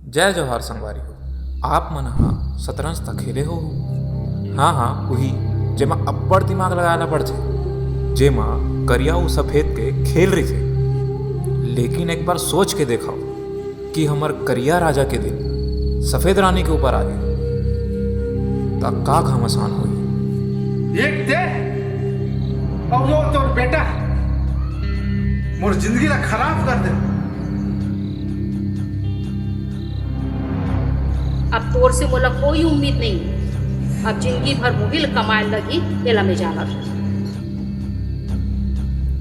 जय जवाहर संगवारी हो। आप मन हा शतरंज तक खेले हो? हाँ हाँ वही जेमा अब्बड़ दिमाग लगाना पड़थे, जेमा करिया अउ सफेद के खेल रही थे। लेकिन एक बार सोच के देखो कि हमर करिया राजा के दिन सफेद रानी के ऊपर आ गए ता का घमासान होई। एक दे और वो तोर बेटा मोर जिंदगी ला खराब कर दे। अब तोर से मोला कोई उम्मीद नहीं। अब जिंदगी भर मुहिल कमाए लगी एला में जाना।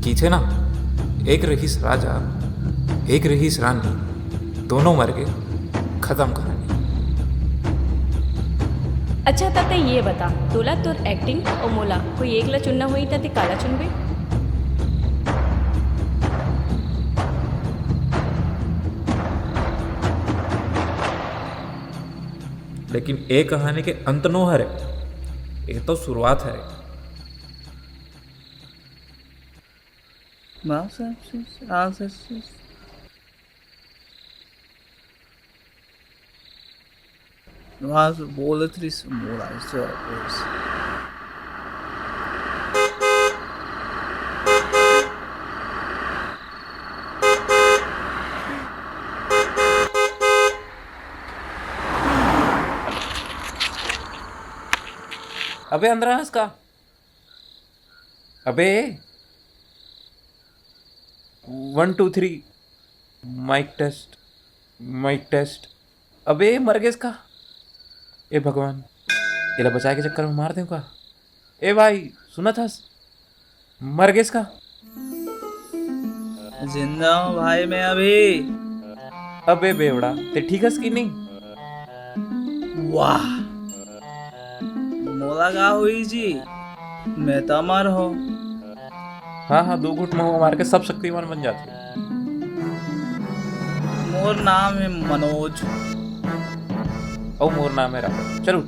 कीछे ना, एक रहीस राजा एक रहीस रानी, दोनों मर गए, खत्म कहानी। अच्छा ताते ये बता, तोला तोर एक्टिंग और मोला कोई एक ला चुनना हुई ताते काला चुनबे? लेकिन ए कहानी के अंत नो हरे, ये तो शुरुआत है। Was volatility mobilizer was अबे अंद्रहास का, अबे 1 2 3 माइक टेस्ट, माइक टेस्ट। अबे मर गए इसका। ए भगवान, इला बचाए के चक्कर में मार दें का। ए भाई सुना था, मर गए इसका। जिंदा हूँ भाई मैं अभी। अबे बेवड़ा, ते ठीक है कि नहीं? वाह मोला का हुई जी, मैं तो अमर हो। हाँ हाँ, 2 घुट मुंह मार के सब शक्तिमान बन जाते। मोर नाम है मनोज। और मोर नाम है राजा। चलो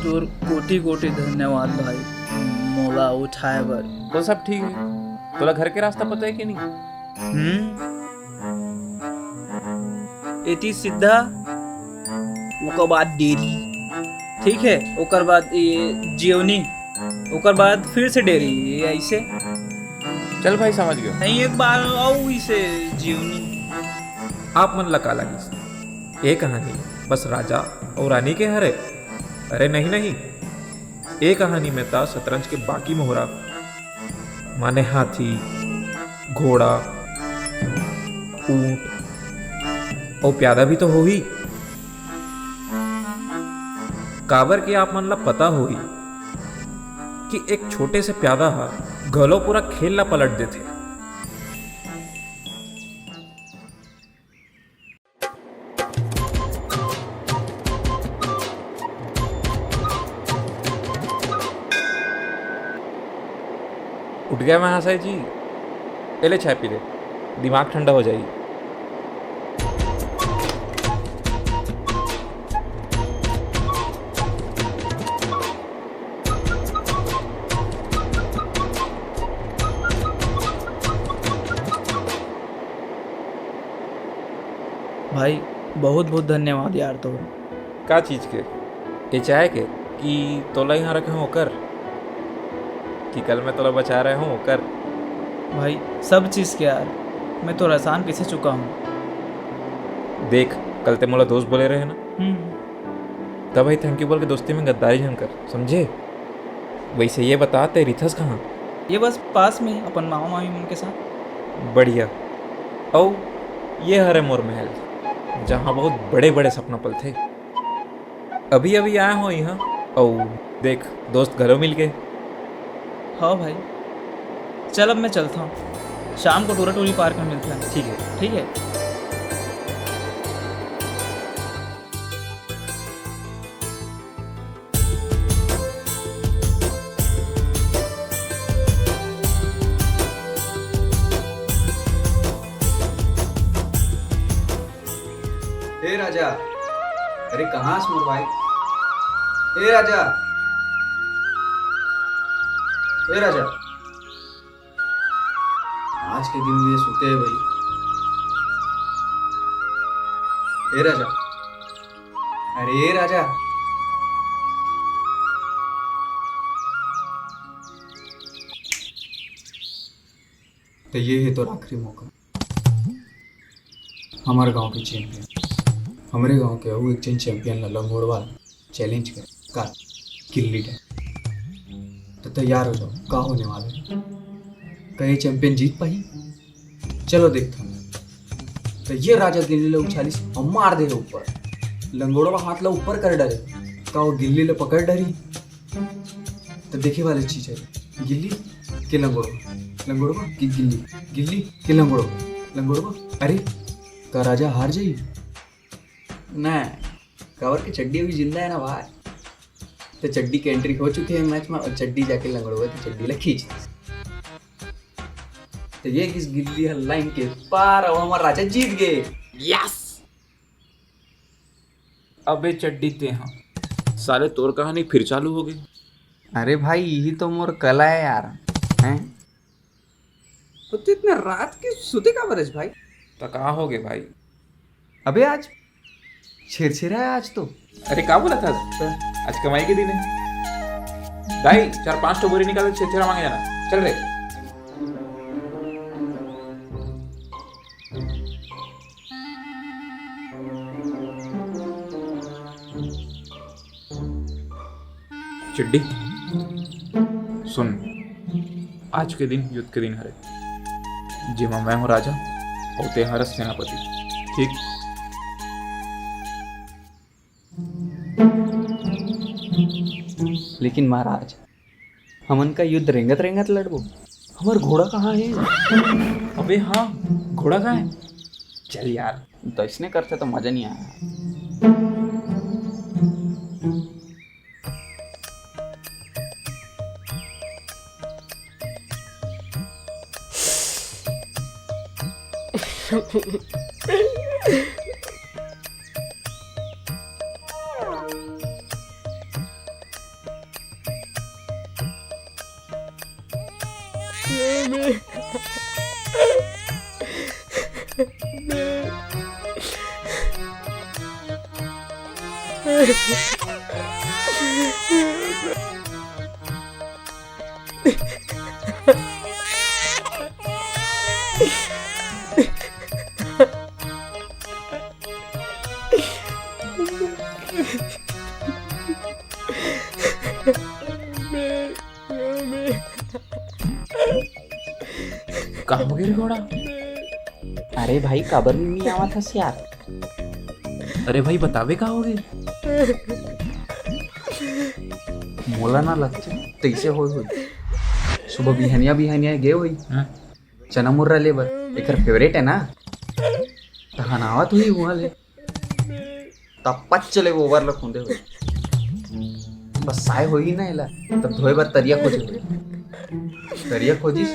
तोर कोटि कोटि धन्यवाद भाई, मोला उठाए बर। वो सब ठीक है। तोला घर के रास्ता पता है कि नहीं? एती सीधा ओकर बाद डेरी, ठीक है, ओकर बाद ये जीवनी, ओकर बाद फिर से डेरी, ये ऐसे। चल भाई समझ गयो। नहीं एक बार आओ इसे जीवनी। आप मन लका लगी ये कहानी बस राजा और रानी के हरे? अरे नहीं नहीं, ये कहानी में था शतरंज के बाकी मोहरा, माने हाथी, घोड़ा, ऊंट और प्यादा भी तो हो ही। काबर के आप मन ला पता हो ही कि एक छोटे से प्यादा हा घलो पूरा खेल ला पलट देते। उठ गया महाशय जी, ले चाय पी ले, दिमाग ठंडा हो जाएगी। भाई बहुत बहुत धन्यवाद यार। तो का चीज के? ये चाय के कि तोला यहाँ रखे हो कर, कि कल मैं तोला बचा रहे हूँ कर? भाई सब चीज़ के यार, मैं तो एहसान पीछे चुका हूँ। देख कल ते मोला दोस्त बोले रहे ना, तब भाई थैंक यू बोल के दोस्ती में गद्दारी जन कर, समझे? वैसे ये बता ते रिथस कहाँ? ये बस पास में अपन मामा मामी उनके साथ। बढ़िया। औ ये हरे मोर महल, जहाँ बहुत बड़े बड़े सपना पल थे। अभी अभी आया हो यहाँ, और देख दोस्त घरों मिल गए। हाँ भाई चल अब मैं चलता हूँ, शाम को टूरा टूरी पार्क में मिलते हैं। ठीक है। ठीक है। ए राजा, अरे कहाँ है मोर भाई? ए राजा, ए राजा, आज के दिन ये सोते हैं भाई। ए राजा, अरे ए राजा, तो ये है तो आखिरी मौका। हमारे गांव के चैंपियन, हमारे गांव के वो एक चैंपियन ला लंगोड़वा चैलेंज कर का गिल्ली डंडा। तो तैयार हो जाओ, का होने वाला है? कहीं चैंपियन जीत पाई? चलो देखता हूँ। तो ये राजा गिल्ली ले उछालिस और मार दे ऊपर। लंगोड़वा हाथ ला ऊपर कर डरे, का वो गिल्ली ले पकड़ डरी। तो देखे वाली चीज है, गिल्ली के लंगोड़वा, लंगोड़वा की गिल्ली, गिल्ली के लंगोड़वा, लंगोड़वा। अरे का राजा हार जाई? नहीं, कवर की चड्डी अभी जिंदा है ना भाई। तो चड्डी की एंट्री हो चुकी है मैच में और चड्डी जाके लंगड़वा की चड्डी ला खींच। तो ये किस गिल्ली है लाइन के पार और हमारा राजा जीत गए। यस। अबे चड्डी ते हाँ साले तोर कहानी फिर चालू हो गई। अरे भाई यही तो मोर कला है यार, हैं? तो इतने रात के सोते का बरस भाई? तो कहाँ हो गए भाई? अबे आज छेरछेरा है आज तो। अरे क्या बोला था आज कमाई के दिन है भाई। 4-5 बोरी निकाल छेरा मांगे जाना। चल रे। चिड्डी सुन, आज के दिन युद्ध के दिन हरे, जिमा मैं हूँ राजा और ते हरस सेनापति, ठीक? लेकिन महाराज हमन का युद्ध रेंगत रेंगत लड़बो, हमार घोड़ा कहाँ है? अबे हाँ, घोड़ा कहाँ है? चल यार, तो इसने करते तो मजा नहीं आया। कहाँ हो गया रे घोड़ा? अरे भाई काबर में नहीं आवा था यार। अरे भाई बतावे कहाँ हो गए? मोला ना लगते तैसे हो सुबह बिहनिया बिहनिया गए हुई चना मुर्रा लेबर, एकर फेवरेट है ना। तहनावत हुई वहाँ ले तब पच चले वो ओवर लखूंदे हुए बस साय हो ही ना इला। तब धोए बार तरिया खोजे हुए, तरिया खोजिस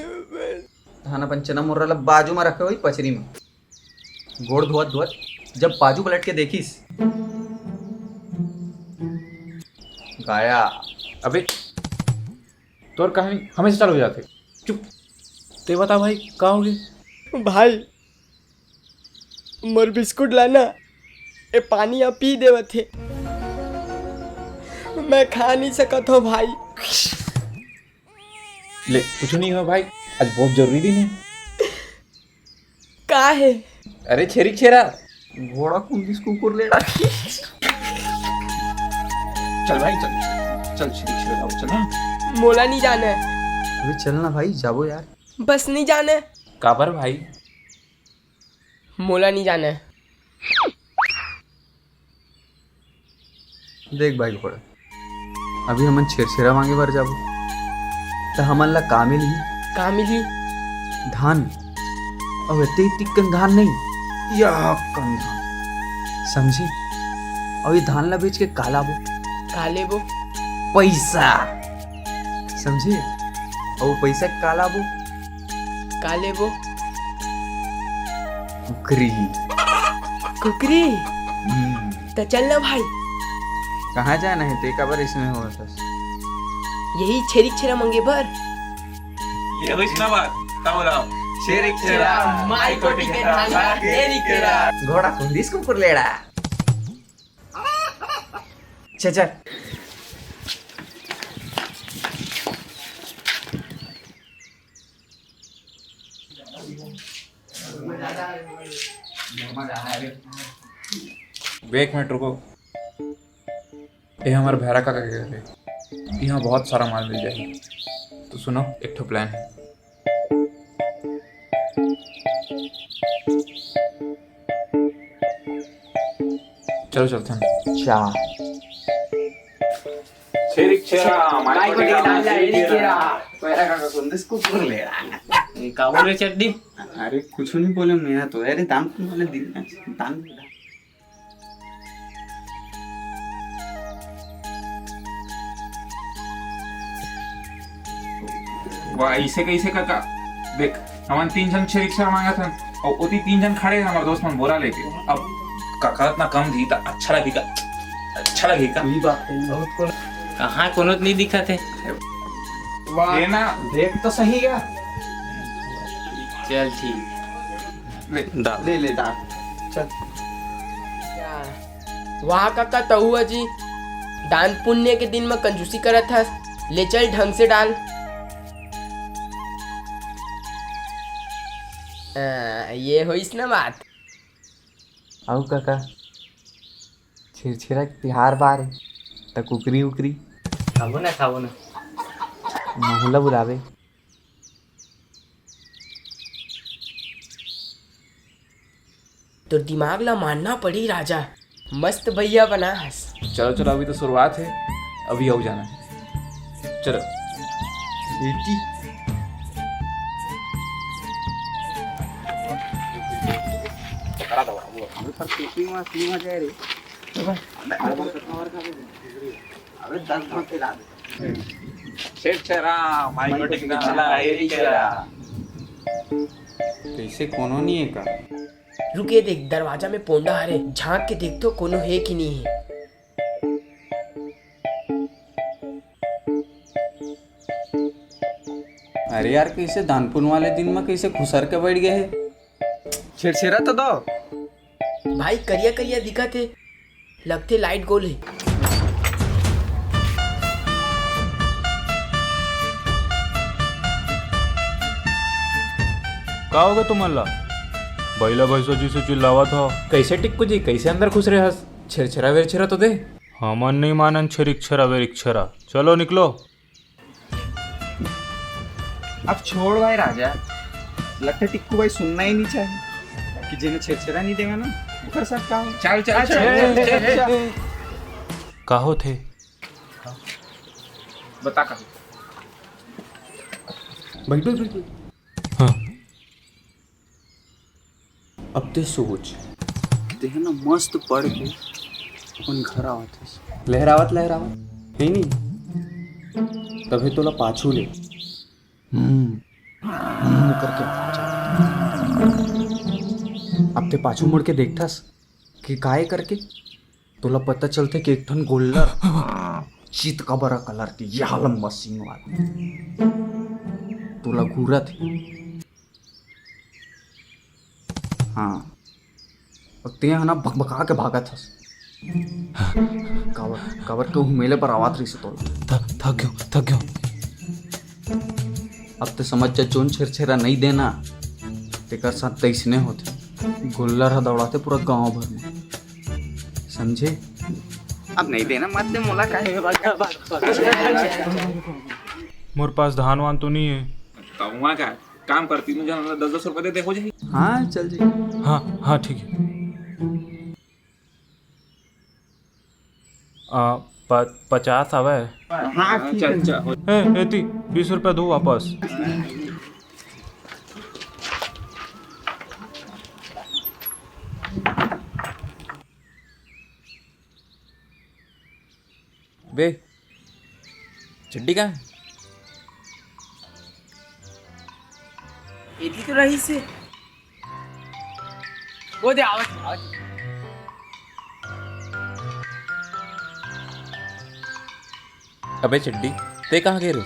तहन अपन चना मुर्रा ला बाजू में रखे हुई पचरी में, गोड़ धोत धोत जब बाजू पलट के देखिस गाया। अबे तोर कहानी हमेशा चालू हो जाते। चुप, ते बता भाई कहाँ हो गए? भाई मोर बिस्कुट लाना, ए पानी आप पी देव थे, मैं खा नहीं सकत हो भाई। ले कुछ नहीं हो भाई, आज बहुत जरूरी दिन है। का है? अरे छेरी छेरा घोड़ा कुंदिस कुकुर ले डाली। चल भाई चल चल छेरी छेरा आओ चल। हाँ मोला नहीं जाना है, अबे चलना भाई जाबो यार। बस नहीं जाना है, काबर भाई? मोला नहीं जाना है। देख भाई घोड़ा, अभी हमन छेरछेरा मांगे बार जाबो तो हमन ला का मिली? का मिली? धान। अब इतने टिक्कन धान नहीं या कन धान, समझी? और ये धान ला बेच के का लाबो? का लेबो? पैसा, समझी? और वो पैसा का लाबो? का लेबो? कुकरी। कुकरी? तो चलना भाई। कहाँ जाना है ते काबर इसमें हो बस? यही छेरी छेरा मंगे बर। ये होइस ना बात का बोला छेरी छेरा माई कोटी के ढाला, छेरी छेरा घोड़ा कुंदिस कुकुर लेड़ा। चल चल। वे एक मिनट रुको। ये हमारे भैरा का क्या कहते हैं, यहाँ बहुत सारा माल मिल जाएगा। तो सुनो, एक ठो प्लान है। चलो चलते हैं। का बोले चड्डी? अरे कुछ नहीं बोले, मेरा तो अरे दाम वाले दिन दाम। वाह, ऐसे कैसे काका? देख, हमन 3 जन 6 रिक्शा मांगा था और उती 3 जन खड़े हमारे दोस्त मन बोरा लेके। अब काका इतना कम दी था, अच्छा लगेगा, अच्छा लगेगा। कोई बात नहीं, बहुत को कहाँ कोनो नहीं दिखा थे। ये ना देख तो सही क्या। चल ठीक। ले ले डाल चल। वहाँ काका तहुआ जी दान पुण्य के दिन में कंजूसी करत था। ले चल ढंग से डाल। ये होइस ना बात। आओ काका, छिरछिरा के तिहार बार त कुकरी उकरी खाबो ना महुला बुलावे। तो दिमाग ला मानना पड़ी राजा, मस्त भैया बना हस। चलो चलो, अभी तो शुरुआत है, अभी आओ जाना है। चलो बेटी कैसे कोनो नहीं है का। रुके देख, दरवाजा में पोंदा हरे, झांक के देख तो कोनो है कि नहीं है। अरे यार, कैसे दानपुन वाले दिन में कैसे खुसर के बैठ गए है। छिरछिरा तो दो भाई, करिया करिया दिखा थे, लगते लाइट गोल है। का होगा तुम्हाला बैला भैंसो जी से चिल्लावा था। कैसे टिक्कू जी, कैसे अंदर घुस रहे हस? छिरछिरा वेरछिरा तो दे। हमन नहीं मानन छेरिक्षरा वेरिक्षरा। चलो निकलो। अब छोड़ भाई राजा, लगता टिक्कू भाई सुनना ही नहीं चाहिए कि जिन्हें छिरछिरा नहीं देगा ना ऊपर सब का। चल चल चल, काहो थे? बता का। बैठो बैठो। हाँ, अब ते सोच देख ना, मस्त पढ़ के अपन घर आवत लहरावत लहरावत है नहीं, तभी तोला पाछू ले करके अब ते पाछू मुड़ के देखथस कि काहे करके तोला पता चलते कि एक ठन गोल्लर चित का बड़ा कलर के ये हाल मशीन वाला तोला घूरत है। हाँ, और ते हना भकभका के भागत हस। कावर कावर के मेले पर आवाज रही से तोला थक गयो। अब तो समझ जा, जोन छिरछिरा नहीं देना तेकर साथ तैसने होते। गुल्लर हा दौड़ाते पूरा गांव भर में, समझे? अब नहीं देना मत दे मोला काहे। मोर पास धान वान तो नहीं है। कहूँगा क्या काम करती, मुझे 10-10 रुपए दे हो जाएगी। हाँ चल जी। हाँ ठीक है। 50 आवे। हाँ चल चल। एती 20 रुपया दो वापस। बे चड्डी कहाँ है? इतनी तो रही से वो दे आवाज। अबे चड्डी, ते कहाँ गए रहे?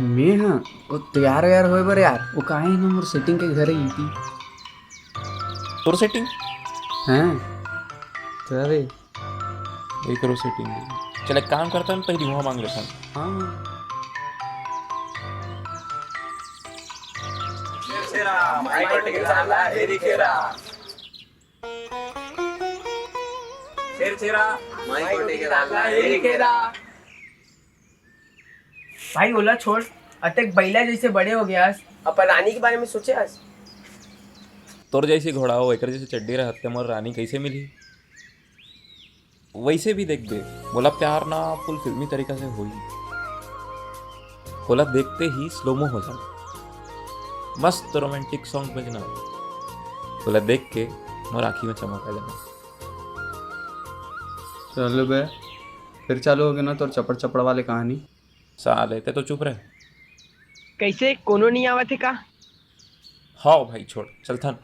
मैं हाँ वो तैयार व्यार होए बर यार, वो काहे ना मोर सेटिंग के घर ही थी। तोर सेटिंग? हैं तो अरे वही करो सेटिंग। चल एक काम करता है, पहले वहाँ मांग लेता हूँ। हाँ भाई ओला छोड़, अतक बैला जैसे बड़े हो गया अपन रानी के बारे में सोचे आज। तोर जैसी घोड़ा हो, एक जैसे चड्डी रहते मोर रानी कैसे मिली? वैसे भी देख दे, बोला प्यार ना फुल फिल्मी तरीका से हुई, बोला देखते ही स्लोमो हो जाए, मस्त रोमांटिक सॉन्ग बजना, बोला देख के मोर आँखी में चमक आ जाना। चलो बे, फिर चालू हो गया ना तो चपड़ चपड़ वाले कहानी। साले ते तो चुप रहे। कैसे कोनो नहीं आवा थे का? हाँ भाई छोड़, चल था।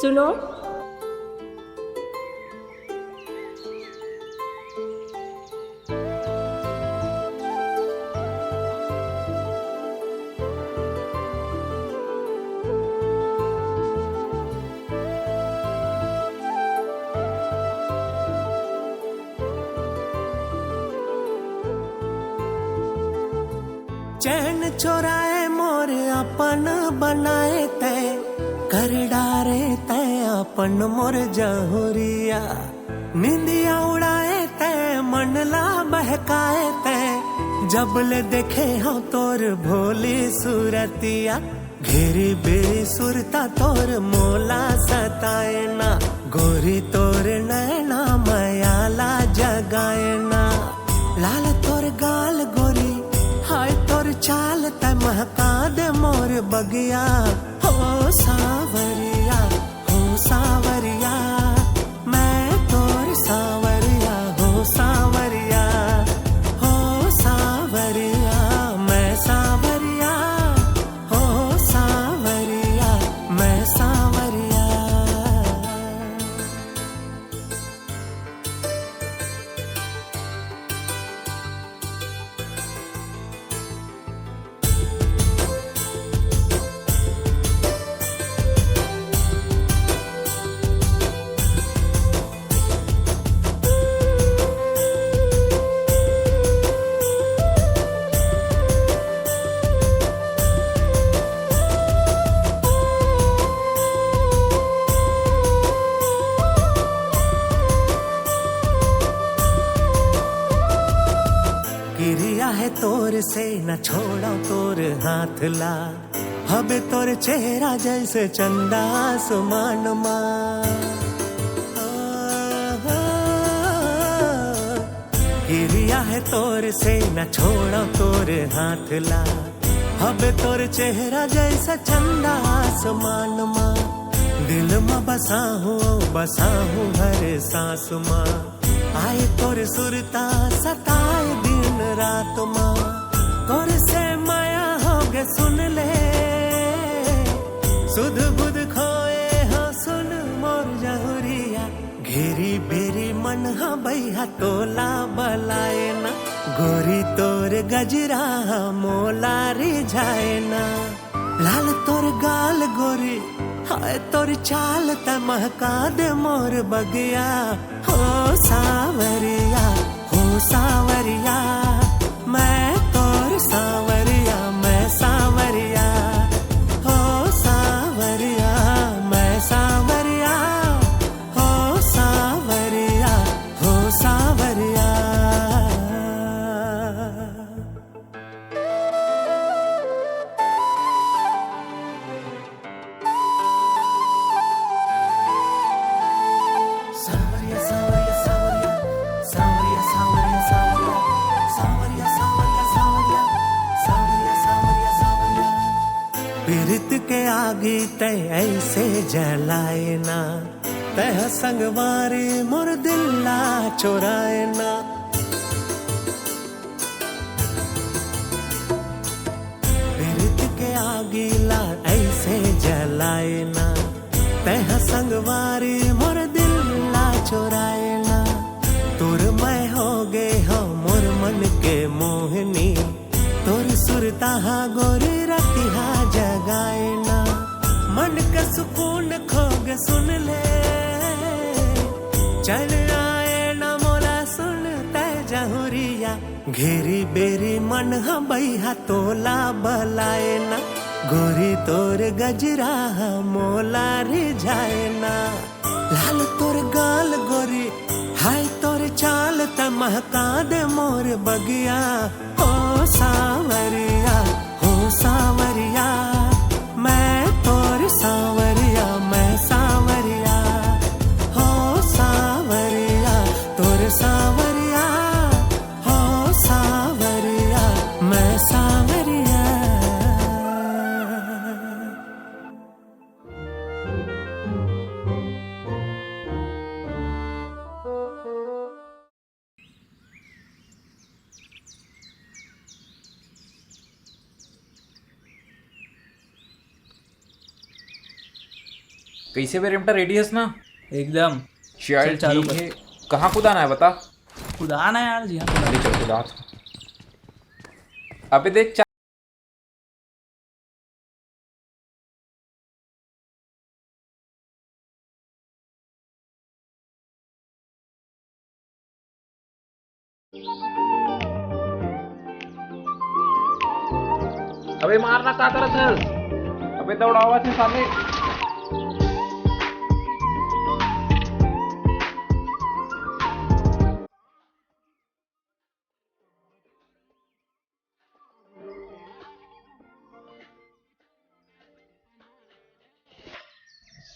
सुनो, चैन चोराए मोर अपन बनाए तय, कर डारे तय अपन मोर जहुरिया, निंदिया उड़ाए तय मनला बहकाए तय, जबले देखे हो तोर भोली सूरतिया, घेरी बेसुरता तोर मोला सताए ना, गोरी तोर नैना मयाला जगाए ना, लाल तोर गाल गोरी हाय तोर चाल त महका दे मोर बगिया, हो सावरिया, हो सावरिया, मैं तोर सावरिया, हो सावरिया, हो सावरिया, मैं सावरिया, हो सावरिया, मैं सावरिया। गिरिया है तोर से न छोड़ा तोर हाथ ला, हबे तोर चेहरा जैसे चंदा आसमान माँ, गिरिया है तोर से न छोड़ा तोर हाथ ला, हबे तोर चेहरा जैसा चंदा आसमान माँ, दिल में बसा हूँ हर सांस माँ, आए तोर सुरता सताए दिन रात माँ, तोर से माया हो गे सुन ले, सुध बुध खोए हो सुन मोर जहुरिया, घेरी बेरी मन हा बैहा तोला बलाए ना, गोरी तोर गजरा मोला रिझाए ना, लाल तोर गाल गोरी हाय तोर चाल त महका दे मोर बगिया, हो सावरिया, हो सावरिया, मैं तोर सावरिया, मैं सावरिया, हो सावरिया, मैं सावरिया, हो सावरिया, हो सावरिया। सावरिया सावरिया सावरिया सावरिया सावरिया सावरिया सावरिया सावरिया सावरिया सावरिया सावरिया, पीरित के आगे तय ऐसे जलाए ना, तह संगवारी मोर दिल्ला चोराए ना, पीरित के आगे ला ऐसे जलाए ना, तह संगवारी मोर दिल्ला चोराए ना, तोर मैं हो गे हो मोर मन के मोहनी, तोर सुरता गोरी रतिहा जगाए ना, मन का सुकून खो गे सुन चल आए न मोला सुन तय जहुरिया घेरी बेरी मन बैहा तोला बलाए ना गोरी तोर गजरा मोला रिझाए ना लाल तोर गाल गोरी हाय तोर चाल महका दे मोर बगिया हो सावरिया मैं तोर सावरिया मैं सावरिया हो सावरिया तोर सावरिया हो सावरिया मैं सावरिया। कैसे बे रेमटा, रेडी हैस ना? एकदम। चल चल, चालू ठीक कर। है। कहाँ कूदाना है बता? खुदा ना यार जी हाँ अरे चल कूदा। अबे देख अबे मारना का करत है? अबे दौड़ावा थे साले।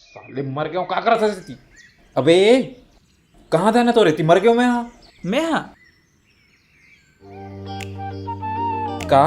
साले मर गया हूँ, का करत है ती? अबे कहाँ था ना तो रहती, मर गया हूँ मैं हाँ का?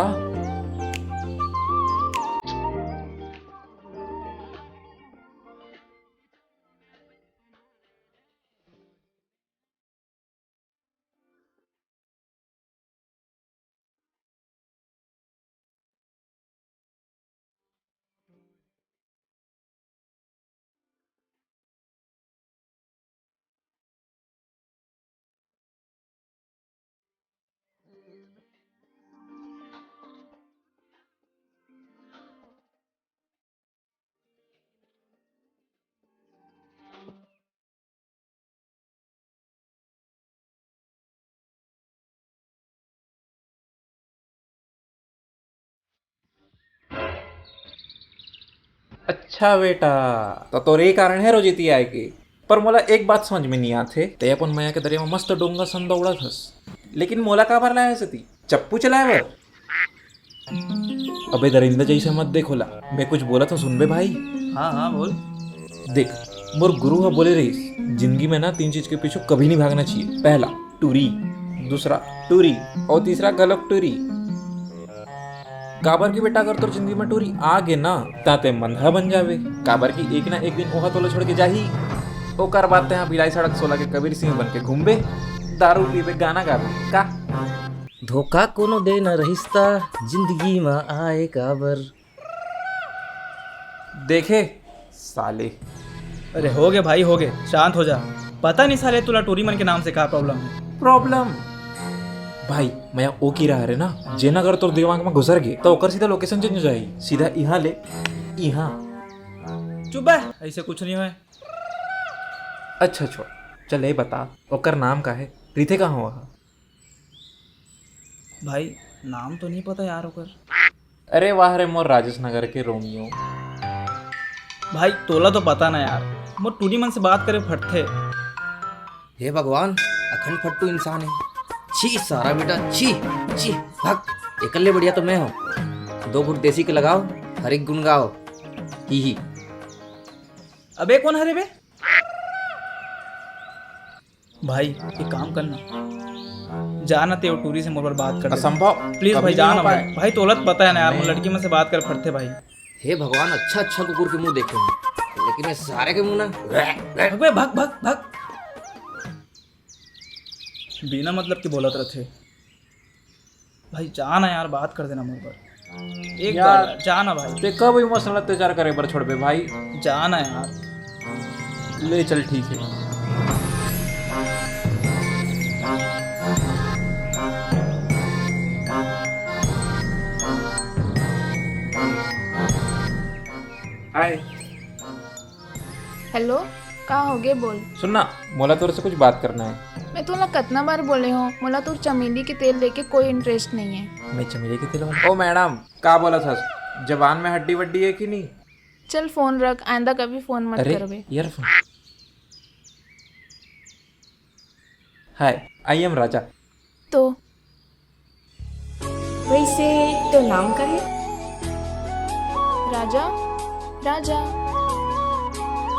अच्छा बेटा, तो तोरे ही कारण है रोजीती आए के। पर मोला एक बात समझ में नहीं आते, ते अपन मैया के दरिया में मस्त डोंगा सन दौड़ा थस, लेकिन मोला का बार लाया सती चप्पू चलाए बर? अबे दरिंदा जैसे मत देखोला, मैं कुछ बोला तो सुन बे भाई। हाँ हाँ बोल। देख मोर गुरु है बोले रही, जिंदगी में ना 3 चीज के पीछे कभी नहीं भागना चाहिए। पहला टूरी, दूसरा टूरी और तीसरा गलत टूरी। काबर की बेटा, अगर तोर जिंदगी में टूरी आ गे ना ताते मंधा बन जावे। काबर की एक ना एक दिन ओहा तोला छोड़ के जाही। ओकर बात यहाँ बिलाई सड़क 16 के कबीर सिंह बन के घूमबे, दारू पीबे, गाना गाबे का। धोखा कोनो दे न रहिस्ता जिंदगी में आए काबर। देखे साले। अरे हो गए भाई हो गए, शांत हो जा। पता नहीं साले तुला टूरी मन के नाम से क्या प्रॉब्लम है। प्रॉब्लम भाई मैं ओ की रहा रे ना, जेना अगर तोर दिमाग में घुसर गए तो ओकर सीधा लोकेशन चेंज हो जाई, सीधा यहाँ ले यहाँ। चुप है, ऐसे कुछ नहीं हुआ। अच्छा छोड़, चल ये बता ओकर नाम का है? रिथे कहाँ हुआ? भाई नाम तो नहीं पता यार ओकर। अरे वाह रे मोर राजेश नगर के रोमियो। भाई तोला तो पता ना यार, मोर टूरी मन से बात करे फटथे। हे भगवान, अखंड फट्टू इंसान है। छी सारा बेटा, छी छी भग। एकल्ले बढ़िया तो मैं हूँ। 2 घुट देसी के लगाओ, हर एक गुन गाओ। ही। अबे कौन हरे बे? भाई एक काम करना, जाना ते टूरी से मोर पर बात कर। असंभव, प्लीज कभी भाई नहीं जाना हो भाई। पाए। भाई तोलत पता है ना यार, मोर लड़की में से बात कर फटथे भाई। हे भगवान, अच्छा कुकुर के मुंह देखे हूँ, लेकिन ये सारे के मुंह ना। भग भग भग भग। बिना मतलब के बोलत रहते। भाई जाना यार, बात कर देना मोर पर एक यार, बार। जाना भाई, ते कब इमोशनल अत्याचार करे पर छोड़ बे भाई। जाना यार। ले चल ठीक है। हाय। हेलो, का होगे बोल। सुनना, मोला तोरे से कुछ बात करना है। मैं तुला कितना बार बोले हो, मोला तू चमेली के तेल लेके कोई इंटरेस्ट नहीं है। मैं चमेली के तेल वाला? ओ मैडम, का बोला था? जबान में हड्डी वड्डी है कि नहीं? चल फोन रख, आइंदा कभी फोन मत करबे। ईयरफोन। हाय, आई एम राजा। तो वैसे तो नाम का है? राजा राजा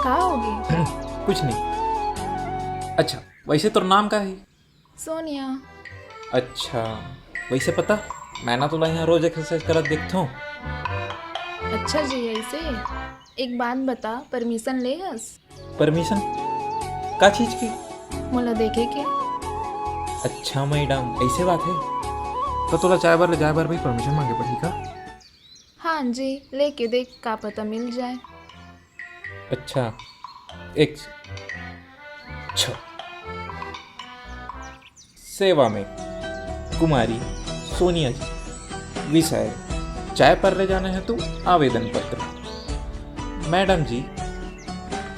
का होगे? कुछ नहीं। अच्छा, वैसे तो नाम का है? सोनिया। अच्छा, वैसे पता मैं ना तुला यहाँ रोज एक्सरसाइज करत देखता हूँ। अच्छा जी, ऐसे एक बात बता, परमिशन लेगस? परमिशन का चीज की? मोला देखे के। अच्छा मैडम, ऐसे बात है तो तुला चाय बार भी परमिशन मांगे पड़ी का? हाँ जी, लेके देख, का पता मिल जाए। अच्छा, एक अच्छा। सेवा में कुमारी सोनिया जी, विषय चाय पर ले जाना है तो आवेदन पत्र। मैडम जी,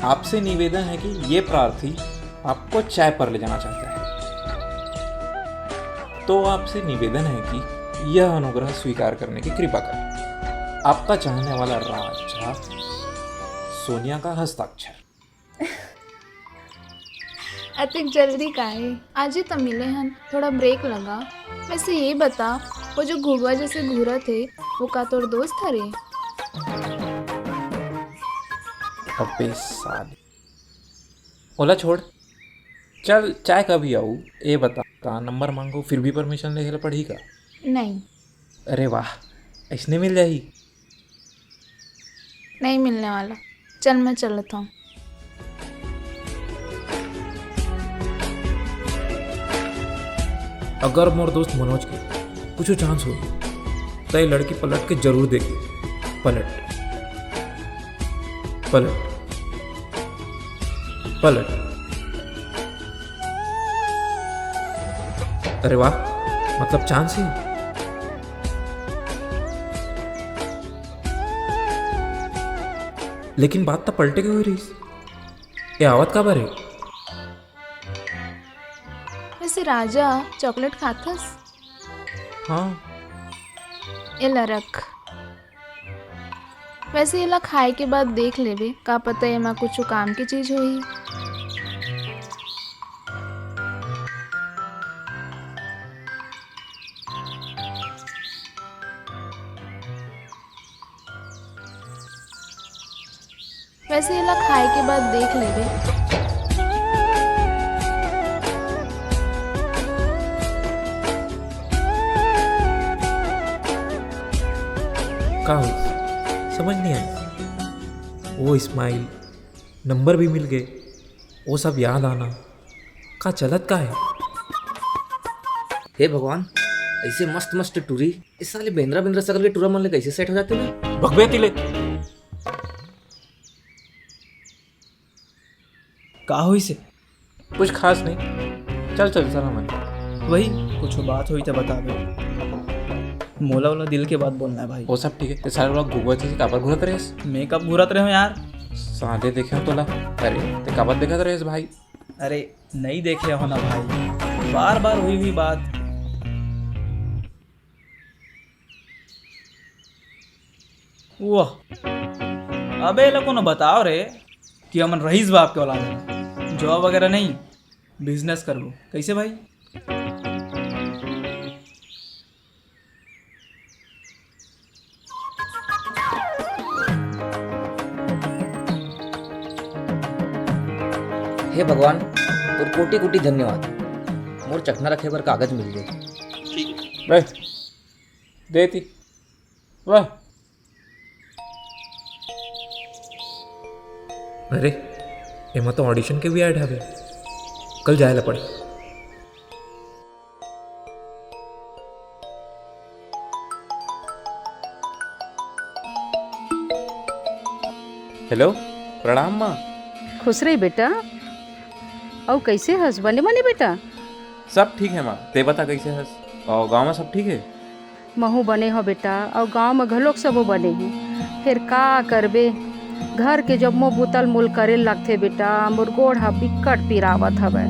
आपसे निवेदन है कि ये प्रार्थी आपको चाय पर ले जाना चाहता है, तो आपसे निवेदन है कि यह अनुग्रह स्वीकार करने की कृपा करें। आपका चाहने वाला राजा, सोनिया का हस्ताक्षर। अतिक जल्दी का है, आज ही तो मिले हैं, थोड़ा ब्रेक लगा। वैसे ये बता, वो जो घुगवा जैसे घूरा थे, वो का तोर दोस्त था रे? अबे साले, ओला छोड़, चल चाय कभी आऊ, ये बता का नंबर मांगो फिर भी परमिशन लेके पड़ी का? नहीं। अरे वाह, ऐसने मिल जाही? नहीं मिलने वाला। चल मैं चलता हूँ। अगर मोर दोस्त मनोज के कुछ चांस हो तो ये लड़की पलट के जरूर देगी। पलट पलट पलट। अरे वाह, मतलब चांस ही। लेकिन बात तो पलटे के हुई रही। ये आवत का बारे? वैसे राजा चॉकलेट खाथस? हाँ। एला रख। वैसे एला खाए के बाद देख लेबे, का पता एमा कुछ काम की चीज होई। वैसे एला खाए के बाद देख लेबे। का हुई? समझ नहीं आई। वो स्माइल, नंबर भी मिल गए, वो सब याद आना, का चलत का है? हे भगवान, ऐसे मस्त मस्त टूरी इस साले बेंद्रा बेंद्रा सकल के टूरा मन ले कैसे सेट हो जाते हैं? भगवे तिले का हुई से? कुछ खास नहीं, चल चल चल मन। वही कुछ बात हुई तो बता दो। मोला वाला दिल के बात बोलना है भाई। वो सब ठीक है। ते सारे लोग घुगवा चीज काबर घुरत रहे? मैं कब घूरत रहे हो यार? साले देखे हो तोला? अरे ते काबर देखत रहे भाई? अरे नहीं देखे हो ना भाई, बार बार हुई बात। वाह, अबे लोगों ने बताओ रे कि हमन रईस बाप के औलाद है, जॉब वगैरह नहीं, बिजनेस कर लो। कैसे भाई? हे भगवान, तोर कोटि कोटि धन्यवाद। मोर चखना रखे पर कागज मिल गए। भाई देती वाह। अरे एमा तो ऑडिशन के भी ऐड हवे, कल जाए ला पड़े। हेलो, प्रणाम माँ। खुश रही बेटा। और कैसे हंस बने बने बेटा? सब ठीक है माँ, ते बता कैसे हंस? और गांव में सब ठीक है? महू बने हो बेटा, और गांव में घलोक सबो बने हैं। फिर का करबे, घर के जब मुँह बुतल मुल करे लगथे बेटा, मोर गोड़ ह बिकट पिरावत हवे।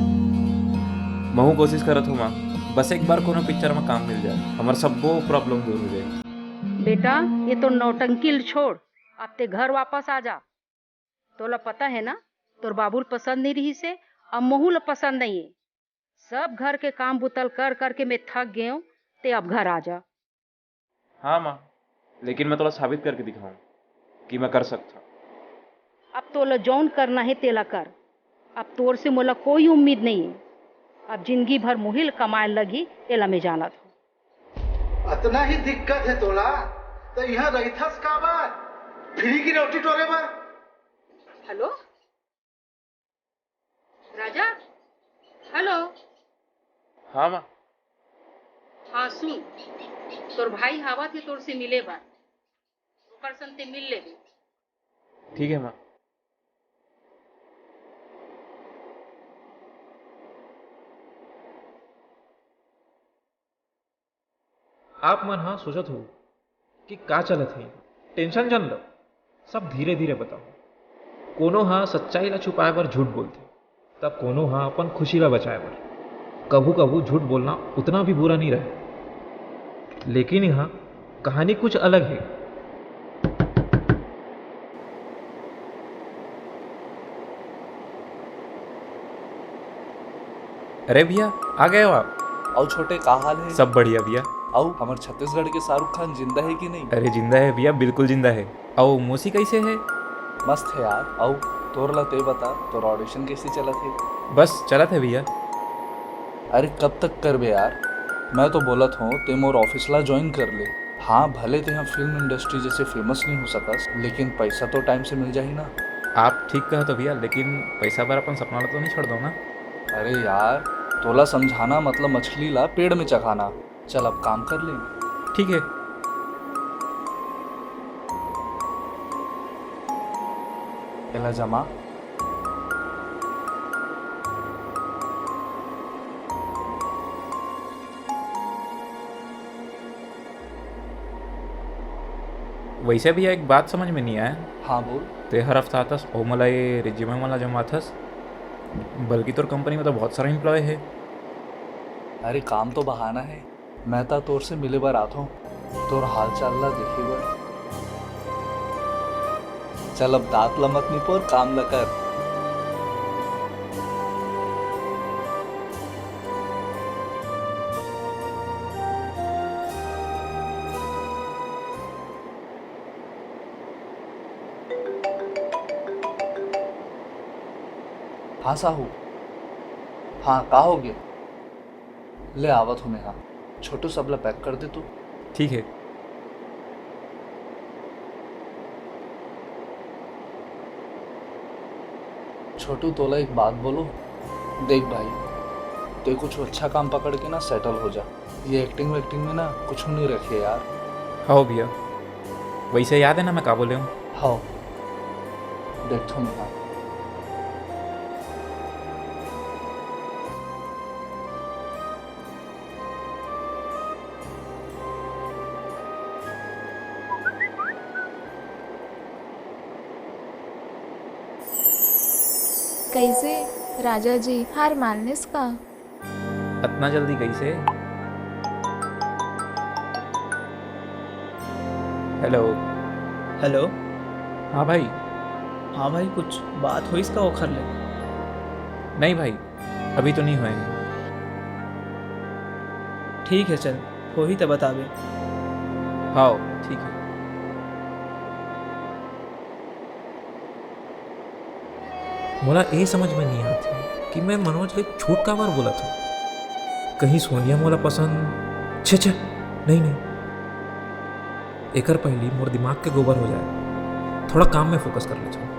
महू कोशिश करत हूँ माँ, बस एक बार कोनो पिक्चर में काम मिल जाए, हमार सबो प्रॉब्लम दूर हो जाए। बेटा ये तो नौटंकी छोड़, अब ते घर वापस आ जा। तोला पता है ना, तोर बाबुल पसंद नहीं रही से, अब महू पसंद नहीं है। सब घर के काम बुतल कर करके मैं थक गए हूँ, ते अब घर आ जा। हाँ माँ, लेकिन मैं थोड़ा साबित करके दिखाऊं कि मैं कर सकता। अब तोला जौन करना है तेला कर, अब तोर से मोला कोई उम्मीद नहीं है। अब जिंदगी भर मुहिल कमाए लगी, एला में जाना था। इतना ही दिक्कत है तोला तो यहाँ रहीथस का बात, फ्री की रोटी टोरे बार। हेलो राजा, हेलो। हाँ माँ। हाँ सुन, तोर भाई हवा थे तोर से मिले बार, ओकर संते मिल ले। ठीक है माँ। आप मन हाँ सोचत हो कि का चलत है, टेंशन जन लो, सब धीरे धीरे बताओ। कोनो हाँ सच्चाई ला छुपाए बर झूठ बोलते, तब कोनो हाँ अपन खुशी ला बचाए बर। कभू कभू झूठ बोलना उतना भी बुरा नहीं रहे, लेकिन यहाँ कहानी कुछ अलग है। अरे भैया आ गए हो आप? और छोटे का हाल है? सब बढ़िया भैया। आओ, हमारे छत्तीसगढ़ के शाहरुख खान जिंदा है कि नहीं? अरे जिंदा है भैया, बिल्कुल जिंदा है। आओ मौसी कैसे है? मस्त है यार। आओ तोर ला ते बता, तोर ऑडिशन कैसे चला थे? बस चला थे भैया। अरे कब तक कर बे यार, मैं तो बोलत हूँ ते मोर ऑफिस ला ज्वाइन कर ले। हाँ भले ते यहाँ फिल्म इंडस्ट्री जैसे फेमस नहीं हो सकस, लेकिन पैसा तो टाइम से मिल जाही ना। आप ठीक कहा तो भैया, लेकिन पैसा पर अपन सपना तो नहीं छोड़ दो ना। अरे यार तोला समझाना मतलब मछली ला पेड़ में चखाना। चल अब काम कर ले। ठीक है। पहला जमा। वैसे भैया एक बात समझ में नहीं आया। हाँ बोल। ते हर हफ्ता आतस और मला ये रिज्यूमे मला जमा थस, बल्कि तोर कंपनी में तो बहुत सारा एम्प्लॉय है। अरे काम तो बहाना है, मैं तो तोर से मिले बार आता हूँ, तोर हाल चाल ला देखी बार। चल अब दांत लमत नहीं पोर, काम ला कर। हाँ साहू। हाँ का हो गया? ले आवत हूँ मैं। हाँ छोटू सबला पैक कर दे तू। ठीक है। छोटू तोला एक बात बोलो, देख भाई तो कुछ अच्छा काम पकड़ के ना सेटल हो जा। ये एक्टिंग में ना कुछ नहीं रखे यार। हाँ भैया, वैसे याद है ना मैं का बोले हूँ? हाँ देखो मैं। हाँ कैसे राजा जी हार माननेस का? इतना जल्दी कैसे? हेलो। हेलो। हाँ भाई। हाँ भाई, कुछ बात हुई इसका ओखर ले? नहीं भाई, अभी तो नहीं हुए। ठीक है चल, हो ही तो बतावे। हाँ ठीक है। मोला ये समझ में नहीं आती कि मैं मनोज ले झूठ का बार बोला था। कहीं सोनिया मोला पसंद छे नहीं नहीं, एकर पहली मोर दिमाग के गोबर हो जाए। थोड़ा काम में फोकस कर ले जाओ।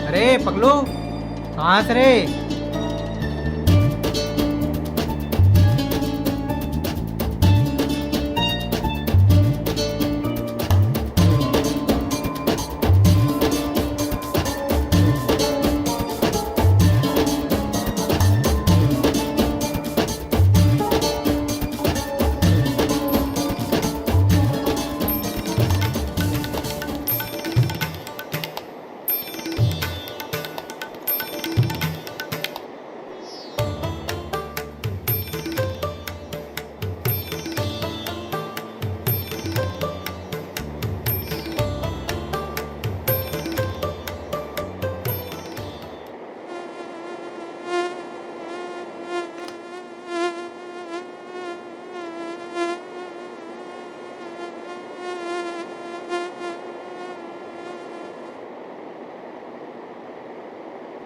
अरे पगलू, कहाँ से रे?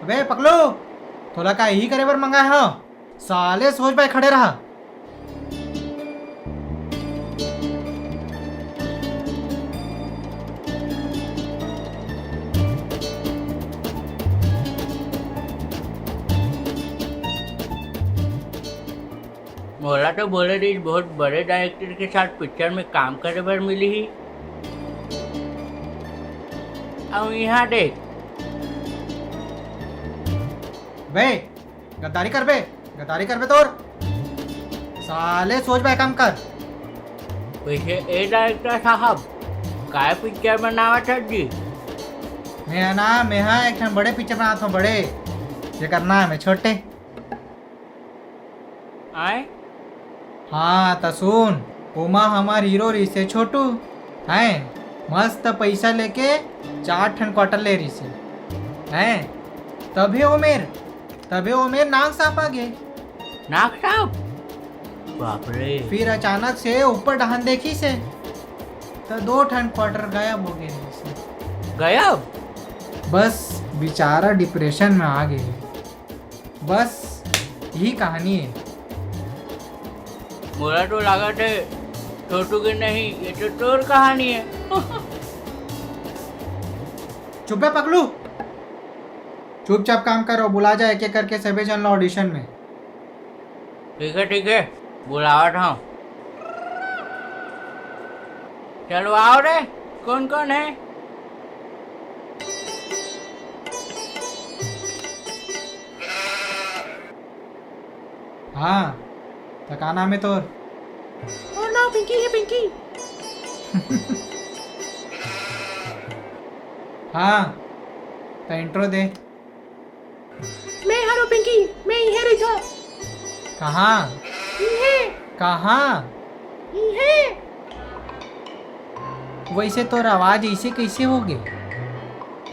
अबे पकलो, तोला का ही करे बर मंगाए हो? साले सोच भाई खड़े रहा। मोला तो बोले रही बहुत बड़े डायरेक्टर के साथ पिक्चर में काम करे बर मिली ही। अब यहाँ देख बे गद्दारी कर बे, गद्दारी कर बे तोर। साले सोच भाई काम कर। वैसे ए डायरेक्टर साहब काय पिक्चर बनावा था जी? मैं एक ठन बड़े पिक्चर बनाता हूँ, बड़े। ये करना है मैं छोटे। आए हाँ तो सुन, उमा हमार हीरो रही से छोटू हैं, मस्त पैसा लेके 4 ठन क्वार्टर ले रही से हैं। तभी उमेर नाक साफ आ गए। नाक साफ? बाप रे। फिर अचानक से ऊपर डहान देखी से तो 2 ठन क्वार्टर गायब हो गए। गायब? बस बेचारा डिप्रेशन में आ गए। बस यही कहानी है। मोला तो लगा थे छोटू की नहीं, ये तो तोर कहानी है। चुप है पकलू, चुपचाप काम करो। बुला जा एक एक करके सभी जन ऑडिशन में। ठीक है बुलावा था। चलो आओ रे, कौन कौन है? हाँ तो का नाम है तोर? और नाम पिंकी है, पिंकी। हाँ तो इंट्रो दे। मैं हारो पिंकी, मैं यहाँ रही था। कहाँ? कहाँ? वैसे तोर आवाज ऐसे कैसे हो गई?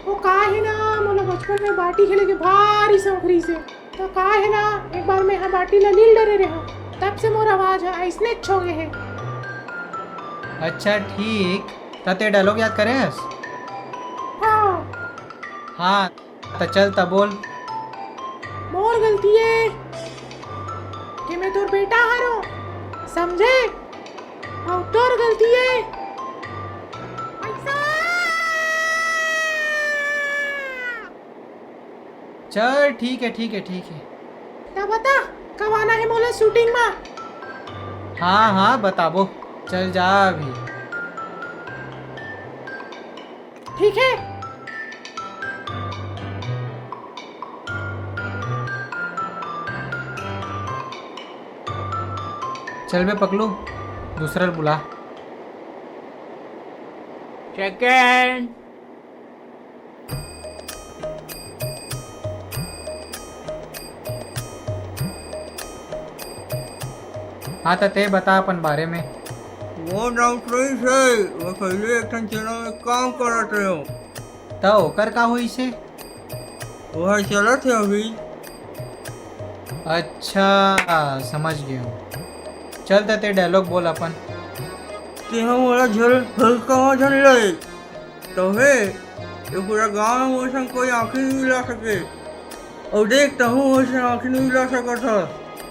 वो का है ना, मोला बचपन में बाटी खेले के भारी शौक रही से। तो का है ना, एक बार मैं यहाँ बाटी ला नील डरे रहा, तब से मोर आवाज ऐसने अच्छो गए है। अच्छा ठीक, तो ते डायलॉग याद करे हस? हाँ तो चल तब बोल। मोर गलती है कि मैं तोर बेटा हारो, समझे? और तोर गलती है चल ठीक है। तो बता कब आना है मोला शूटिंग में? हाँ बताबो। चल जा अभी। ठीक है। चल बे पकलू, दूसरा बुला। सेकंड। हाँ तो ते बता अपन बारे में। वो डॉक्टर से वो पहले एक ठन चैनल में काम करत रहे हो। तो ओकर का हुई से? वह चलत है अभी। अच्छा समझ गया हूँ। चल तो ते डायलॉग बोल अपन। ते हम वाला झल कहाँ झल ले तो है ये पूरा गांव में मोशन कोई आँखें नहीं मिला सके, और देखता हूँ मोशन आँखें नहीं मिला सका था।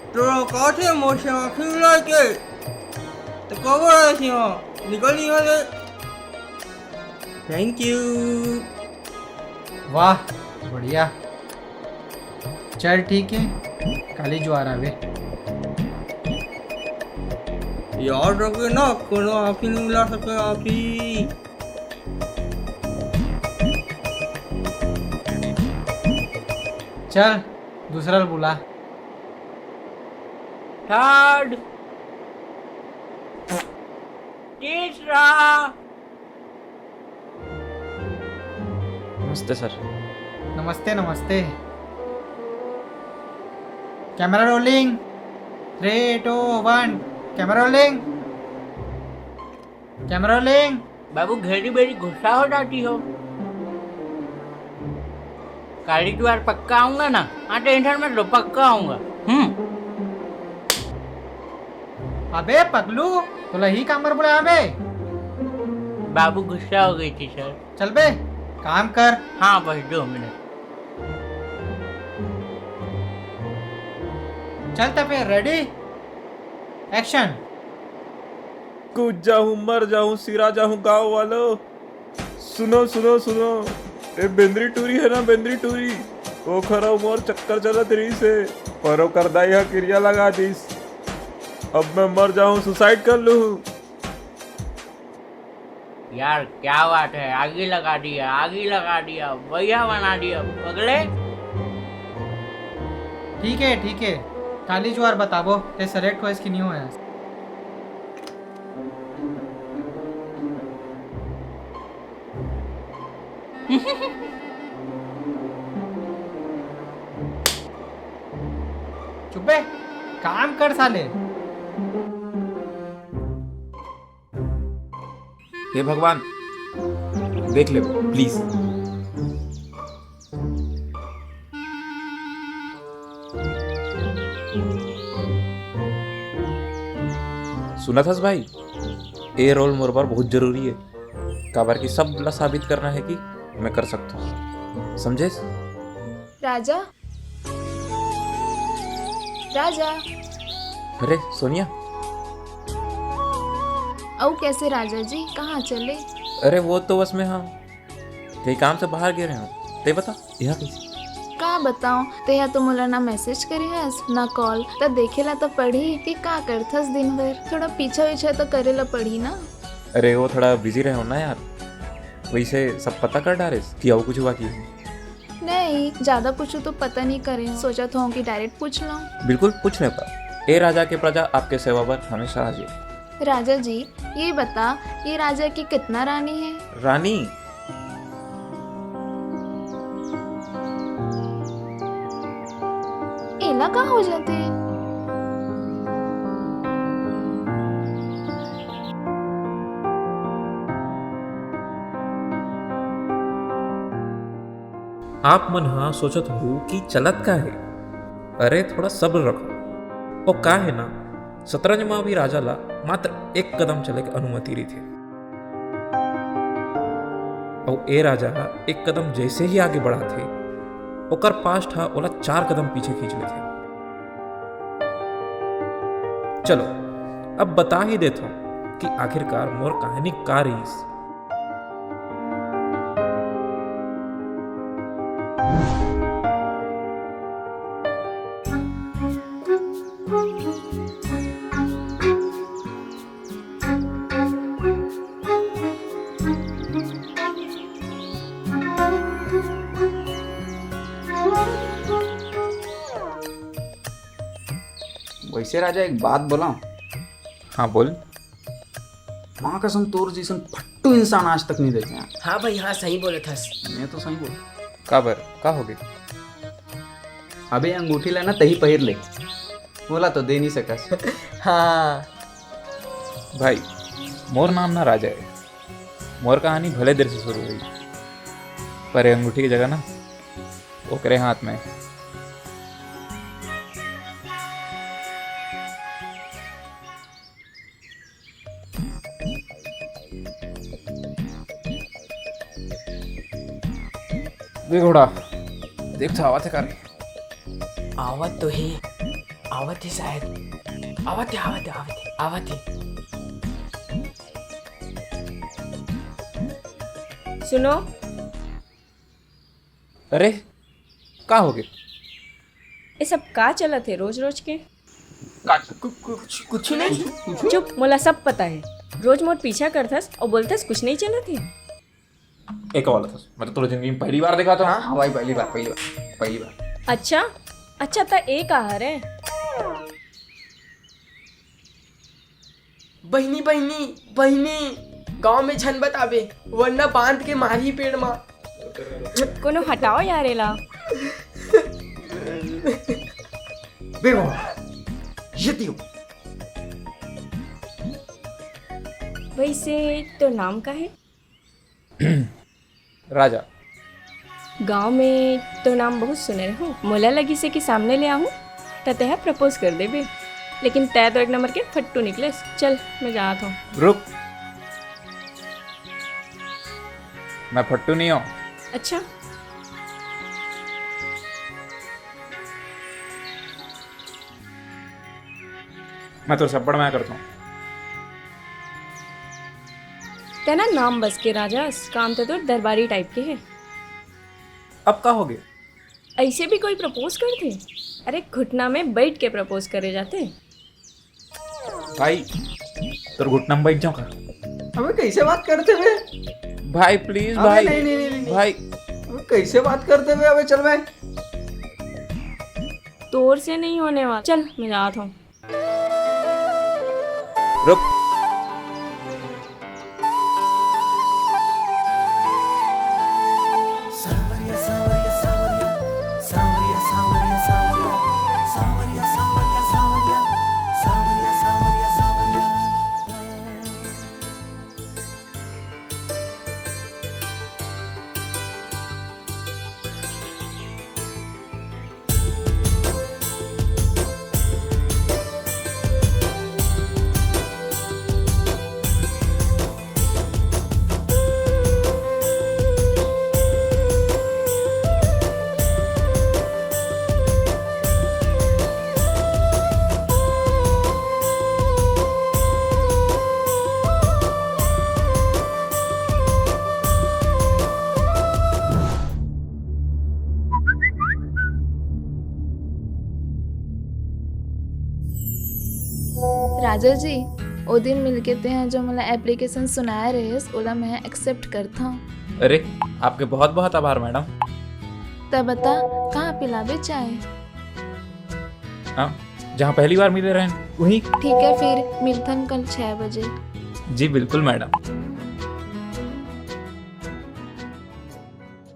तो कहा थे मोशन आँखें मिला के तो कब आया थी वहाँ, निकल यहाँ से। Thank you. वाह बढ़िया। चल ठीक है, काली ज्वार आवे। याद रखे ना, कोनो आँखी नहीं मिला सके आँखी। चल दूसरा बुला। थर्ड। तीसरा। नमस्ते सर। नमस्ते। Camera rolling. 3 2 1 camera rolling. बाबू घेरी बेरी गुस्सा हो जाती हो। काली द्वार पक्का आऊंगा ना, हाँ टेंशन मत लो, पक्का आऊंगा। अबे पगलू, तोला ही काम पर बुलाया बे। बाबू गुस्सा हो गई थी सर। चल बे काम कर। हाँ बस 2 मिनट। चल तो फिर रेडी एक्शन। कूद जाऊं मर जाऊं सिरा जाऊं गाँव वालों, सुनो सुनो सुनो, ए बेंद्री टूरी है ना बेंद्री टूरी, ओ खरा मोर चक्कर चला तेरी से, परो कर दाई हा क्रिया लगा दीस, अब मैं मर जाऊं सुसाइड कर लूं। यार क्या बात है, आगे लगा दिया, बढ़िया बना दिया पगले। ठीक है खाली जो और बताबो ते सेलेक्ट हुआ इसकी नहीं हुआ। चुप्पे काम कर साले। हे भगवान देख ले प्लीज। सुना था भाई, ये रोल मोर पर बहुत जरूरी है। काबर की सब ला साबित करना है कि मैं कर सकता हूँ, समझे? राजा राजा अरे सोनिया, औ कैसे राजा जी, कहाँ चले? अरे वो तो बस में हाँ कई काम से बाहर गए रहे हूँ। ते बता यहाँ कैसे? का बताऊं, ते या तो मोला ना मैसेज करे हस ना कॉल, त देखेला तो पढ़ी कि का करथस दिन भर। थोड़ा पीछा तो करेला पड़ी ना। अरे वो थोड़ा बिजी रहे हो ना यार, वैसे सब पता कर डाले कि और कुछ हुआ की? नहीं ज्यादा कुछ तो पता नहीं करे, सोचा था कि डायरेक्ट पूछ लूं। बिल्कुल पूछने पर। ए राजा के प्रजा आपके सेवा पर हमेशा हाजिर। राजा जी ये बता, ये राजा की कितना रानी है? रानी? एला का हो जाते हैं? आप मन हाँ सोचत हो कि चलत का है। अरे थोड़ा सब्र रखो। और का है ना, शतरंज में भी राजा ला मात्र एक कदम चले के अनुमति रही थी, और ए राजा एक कदम जैसे ही आगे बढ़ा थे ओकर पास था ओला 4 कदम पीछे खींच ले थे। चलो अब बता ही देता हूं कि आखिरकार मोर कहानी का रही। वैसे राजा एक बात बोला। हाँ बोल। माँ कसम तोर जैसन फट्टू इंसान आज तक नहीं देखे हैं। हाँ भाई हाँ सही बोले था। मैं तो सही बोल। काबर का हो गई? अबे अंगूठी लेना तही पहिर ले, बोला तो दे नहीं सकस। हाँ भाई मोर नाम ना राजा है। मोर कहानी भले देर से शुरू हुई, पर ये अंगूठी की जगह ना ओकरे हाथ में। देख घोड़ा, देख तो आवाज है। आवत तो है, आवत है शायद, आवत है। सुनो। अरे का हो गए? ये सब का चलत है रोज रोज के? कुछ नहीं। चुप, मोला सब पता है। रोज मोर पीछा करथस और बोलथस कुछ नहीं चलत है। एक वाला था, मैं तो तुझे जिंदगी में पहली बार देखा था। हाँ भाई पहली बार। अच्छा तो एक आहार है। बहिनी गांव में झन बताबे, वरना बांध के मारी पेड़ मा। कोनो हटाओ यार एला। देखो ये दियो। वैसे तो नाम का है? राजा। गांव में तो नाम बहुत सुने रहो। मोला लगी से कि सामने ले आऊं तो तह प्रपोज कर देबे, लेकिन तय तो एक नंबर के फट्टू निकले। चल मैं जाता हूँ। रुक, मैं फट्टू नहीं हूँ। अच्छा मैं तो सब मैं करता हूँ। तेना नाम बस के राजास, काम तो दरबारी टाइप के है। अब का हो गया? ऐसे भी कोई प्रपोज करते? अरे घुटना में बैठ के प्रपोज करे जाते। भाई तो घुटना में बैठ जाओ का? हमें कैसे बात करते हुए? भाई प्लीज अबे भाई। नहीं। भाई हमें कैसे बात करते हुए? अबे चल भाई। तोर से नहीं होने वाला, चल मैं जाता हूँ। रुक। राजा जी, ओ दिन मिलके ते हैं जो मला एप्लीकेशन सुनाया रहे ओला मैं एक्सेप्ट करता हूँ। अरे आपके बहुत बहुत आभार मैडम। तब बता कहाँ पिलावे चाय? हाँ, जहाँ पहली बार मिले रहे वहीं। ठीक है फिर मिलथन कल 6 बजे। जी बिल्कुल मैडम।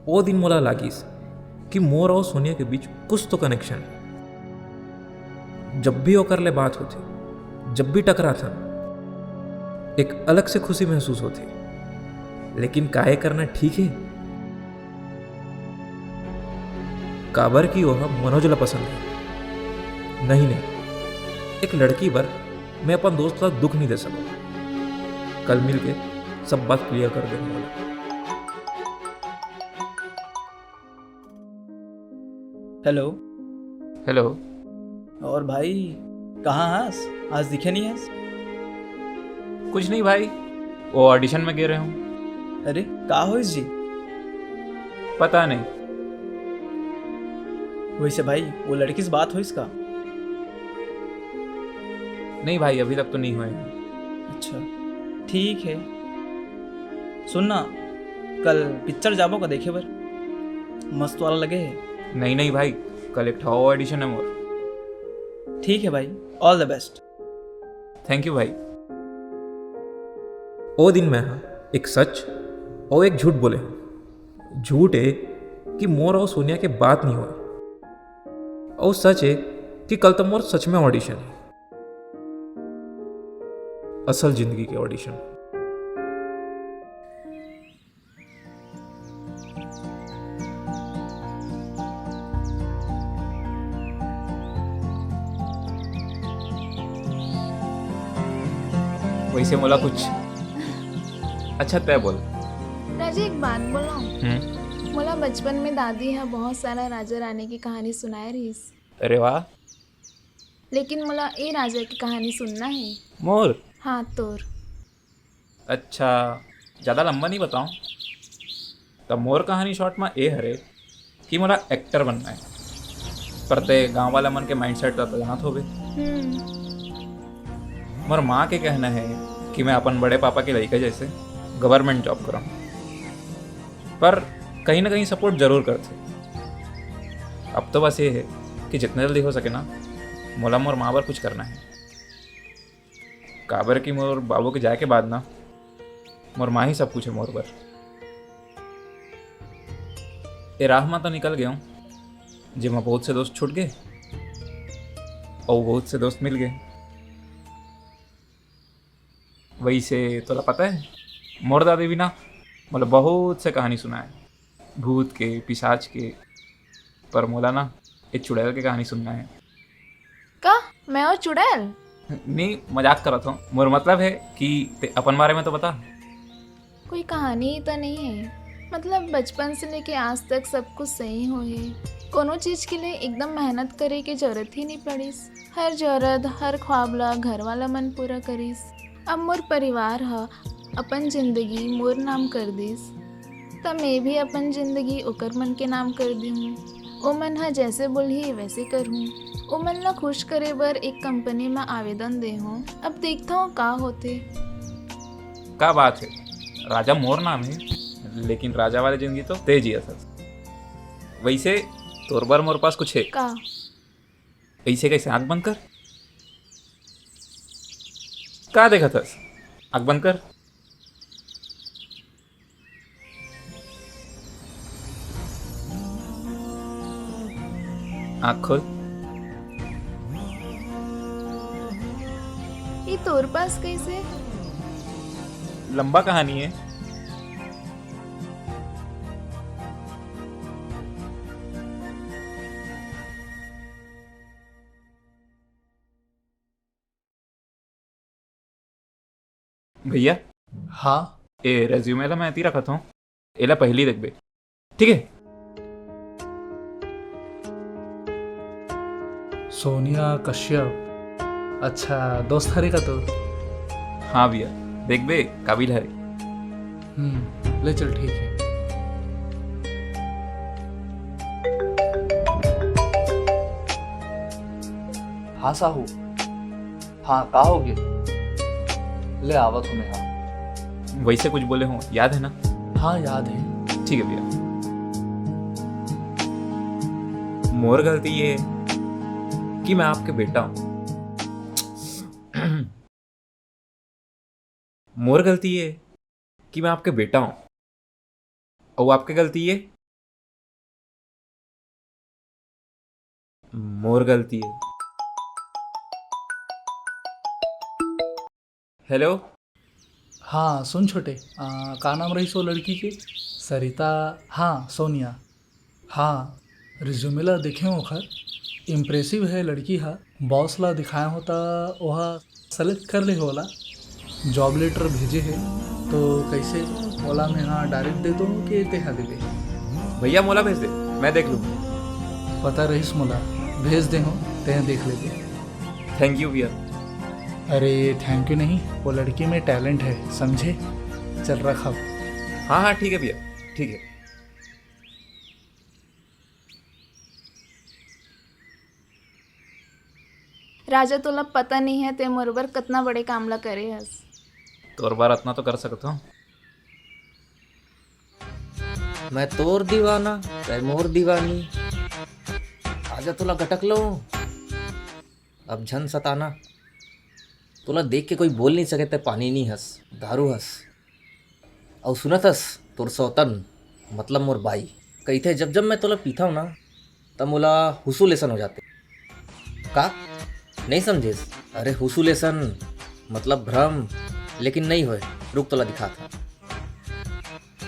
वो दिन मोला लागिस कि मोर और सोनिया के बीच कुछ तो कनेक्शन है। जब भी ओकर ले बात होती, जब भी टकरा था, एक अलग से खुशी महसूस होती। लेकिन काहे करना ठीक है? काबर की वह मनोजला पसंद है। नहीं, एक लड़की पर मैं अपन दोस्त का दुख नहीं दे सकूं। कल मिलके सब बात क्लियर कर देने वाला। हेलो। हेलो। और भाई कहाँ हंस? आज दिखे नहीं हंस? कुछ नहीं भाई, वो ऑडिशन में गिर रहे हूँ। अरे का हो इस जी? पता नहीं। वैसे भाई वो लड़की से बात हो इसका? नहीं भाई, अभी तक तो नहीं हुए। अच्छा ठीक है। सुनना, कल पिक्चर जाबो का देखे बर? मस्त वाला लगे है। नहीं भाई, कल एक ठाओ ऑडिशन है मोर। ठीक है भाई, all the best. Thank you भाई। ओ दिन मैं एक सच और एक झूठ बोले। झूठ है कि मोर और सोनिया के बात नहीं हुआ, और सच है कि कल तो मोर सच में ऑडिशन है, असल जिंदगी के ऑडिशन। वैसे मोला कुछ अच्छा तय बोल। राजा एक बात बोला, मोला बचपन में दादी है बहुत सारा राजा रानी की कहानी सुनाए रही। अरे वाह। लेकिन मोला ए राजा की कहानी सुनना है। मोर? हाँ तोर। अच्छा, ज़्यादा लंबा नहीं बताऊँ? तब मोर कहानी शॉर्ट में ए हरे कि मोला एक्टर बनना है। पर ते गाँव वाला मन के माइंड सेट तो जानत होबे। मोर माँ के कहना है कि मैं अपन बड़े पापा के लड़के जैसे गवर्नमेंट जॉब करूँ, पर कहीं ना कहीं सपोर्ट जरूर करते। अब तो बस ये है कि जितने जल्दी हो सके ना, मोला मोर माँ पर कुछ करना है। काबर की मोर बाबू के जाए के बाद ना, मोर माँ ही सब कुछ है मोर पर। ये राह में तो निकल गया हूँ जिसमें बहुत से दोस्त छूट गए और बहुत से दोस्त मिल गए। वही से तोला पता है, मोर दादी भी ना मतलब बहुत से कहानी सुना है, भूत के, पिशाच के। पर मोला ना एक चुड़ैल की कहानी सुनना है। का मैं और चुड़ैल? नहीं, मजाक करत हूँ। मोर मतलब है कि अपन बारे में तो बता। कोई कहानी तो नहीं है, मतलब बचपन से लेके आज तक सब कुछ सही हो है। कोनो चीज़ के लिए एकदम मेहनत करे के जरूरत ही नहीं पड़ीस। हर जरूरत हर ख्वाब ला घर वाला मन पूरा करीस। अब मोर परिवार ह अपन जिंदगी मोर नाम कर दिस, तब मैं भी अपन जिंदगी ओकर मन के नाम कर दी हूँ। ओ मन ह जैसे बोलही वैसे करूँ। ओ मन ला खुश करे बर एक कंपनी में आवेदन दे हूँ। अब देखता हूँ का होते। का बात है, राजा मोर नाम है, लेकिन राजा वाली जिंदगी तो तेज ही असल। वैसे तोर बार मोर पास कुछ है का? ऐसे कैसे? आँख बंद कर। का देखा थस? आँख बंद कर। आँख खोल। ये तोर पास कैसे? लंबा कहानी है। भैया हाँ ए रेज्यूमे ला मैं ऐती रखा था, एला पहली देख बे, ठीक है? सोनिया कश्यप, अच्छा दोस्त हरे का तो। हाँ भैया देख बे, काबिल है। ले चल ठीक है। हाँ साहू, हाँ का हो गए? ले आवत हूँ हाँ। वैसे कुछ बोले हो, याद है ना? हाँ याद है। ठीक है भैया। मोर गलती ये है कि मैं आपके बेटा हूं। मोर गलती ये है कि मैं आपके बेटा हूं, और आपकी गलती ये मोर गलती है। हेलो हाँ सुन छोटे, का नाम रही सो लड़की के? सरिता। हाँ सोनिया। हाँ रिज्यूमे ला देखे हो खर, इम्प्रेसिव है लड़की। हाँ बॉस ला दिखाया होता, वह सेलेक्ट कर ले होला। जॉब लेटर भेजे है तो कैसे ओला में हाँ डायरेक्ट दे दो कि तेहा दे दे? भैया मोला भेज दे, मैं देख लूँ। पता रहीस मोला, भेज दे हो ते देख ले दे। थैंक यू भैया। अरे थैंक यू नहीं, वो लड़की में टैलेंट है समझे। चल रखा। हाँ हाँ ठीक है भैया, ठीक है। राजा तोला पता नहीं है ते मोर बर कितना बड़े काम ला करे हस। तोर बार इतना तो कर सकता हूँ। मैं तोर दीवाना तै मोर दीवानी, आजा तोला गटक लो। अब झन सताना, तोला देख के कोई बोल नहीं सके ते पानी नहीं हस, दारू हस। और सुनत हस तोर सौतन मतलब मोर बाई कहते जब जब मैं तोला पीता हूँ ना तब मोला हुसुलेसन हो जाते। का नहीं समझेस? अरे हुसुलेसन मतलब भ्रम, लेकिन नहीं होए। रुक तोला दिखा था।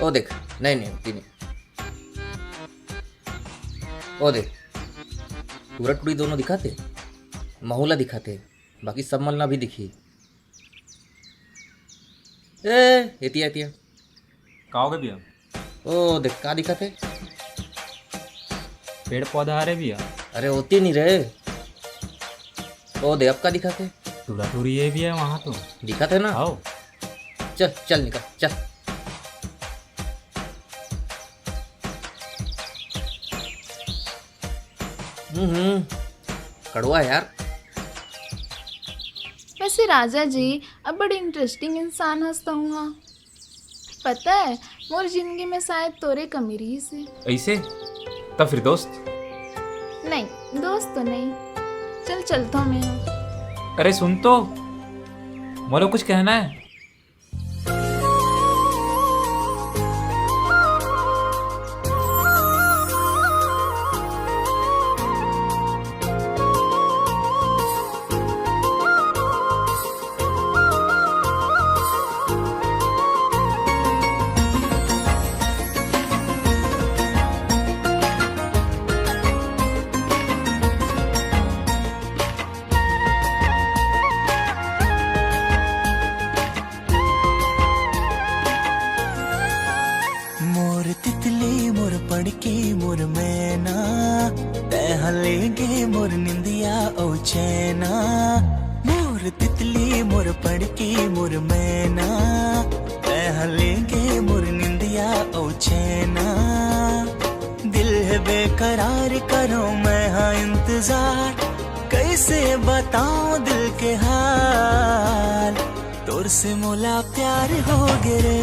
ओ देख, नहीं नहीं होती नहीं। ओ देख पूरा टुड़ी दोनों दिखाते, महुला दिखाते, बाकी सब मलना भी दिखी। एतिया एतिया का हो गया भैया? ओ देख का दिखाते, पेड़ पौधा आ रहे भैया। अरे होती नहीं रहे। ओ दे अब का दिखाते, टूरा टूरी ये भी है वहाँ तो दिखाते ना। आओ चल चल निकल चल। कड़वा है यार। वैसे राजा जी अब बड़े इंटरेस्टिंग इंसान हंसता हूँ। हाँ पता है मोर जिंदगी में शायद तोरे कमी रही से। ऐसे तब फिर दोस्त? नहीं दोस्त तो नहीं। चल चलता हूँ मैं। अरे सुन तो, मोला कुछ कहना है। लेंगे मोर निंदिया ओ चैना, मोर तितली मोर पड़की मोर मैना, लेंगे मोर निंदिया ओ चैना। दिल है बेकरार करो मैं हाँ इंतजार, कैसे बताऊं दिल के हाल। तोर से मोला प्यार हो गे रे,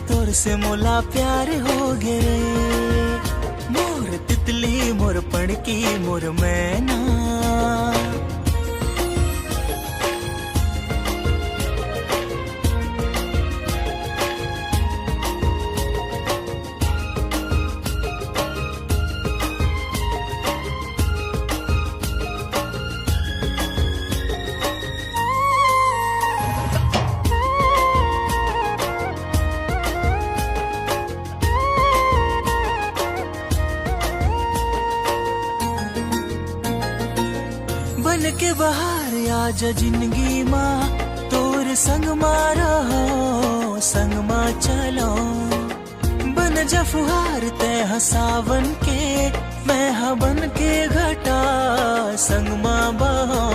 तोर से मोला प्यार हो गे रे, मोर तितली मोर पड़की मोर मैना। बन के बाहर आजा जिंदगी माँ, तोर संग मारा हो संग माँ चलो। बन जा फुहार तय सावन के, मैं हाँ बन के घटा संग माँ बहो।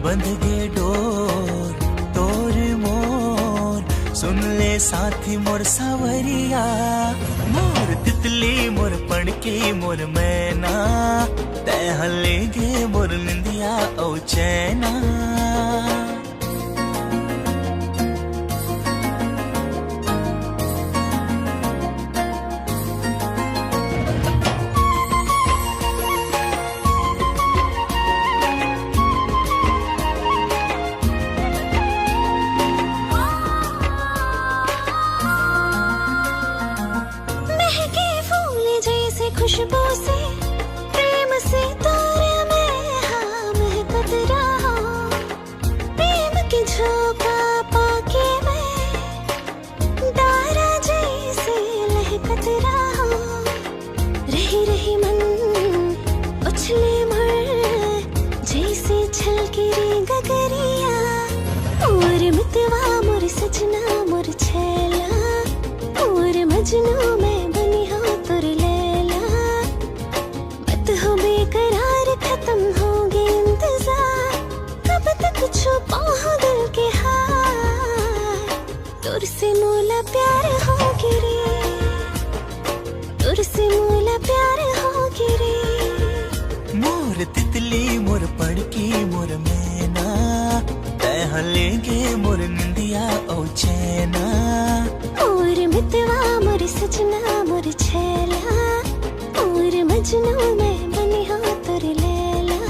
बंध गे डोर तोर मोर, सुन ले साथी मोर सावरिया, मोर तितली मोर पड़की मोर मैना, तय लेंगे मोर निंदिया ओ चैना। महके फूल जैसे खुशबू से, प्रेम से तोरे में हाँ महकत रहा। प्रेम की झोंका पाके मैं दारा जैसे लहकत रहा। रही रही मन उछले मर, जैसे छलकी रे गगरिया। मोर मितवा मोर सजना मोर छैला, मोर मजनू में बनी हो तोर लैला। मत हो बेकरार खत्म होगे इंतजार, कब तक छुपा हो दिल के हार। तोर से मोला प्यार होगे रे, तोर से मोला प्यार होगे रे। मोर तितली मोर पड़की मोर मैना, तय लेंगे मोर निंदिया ओ चैना। मोर मितवा मोर सजना मोर छैला, मोर मजनू में बनी हो तोर लैला।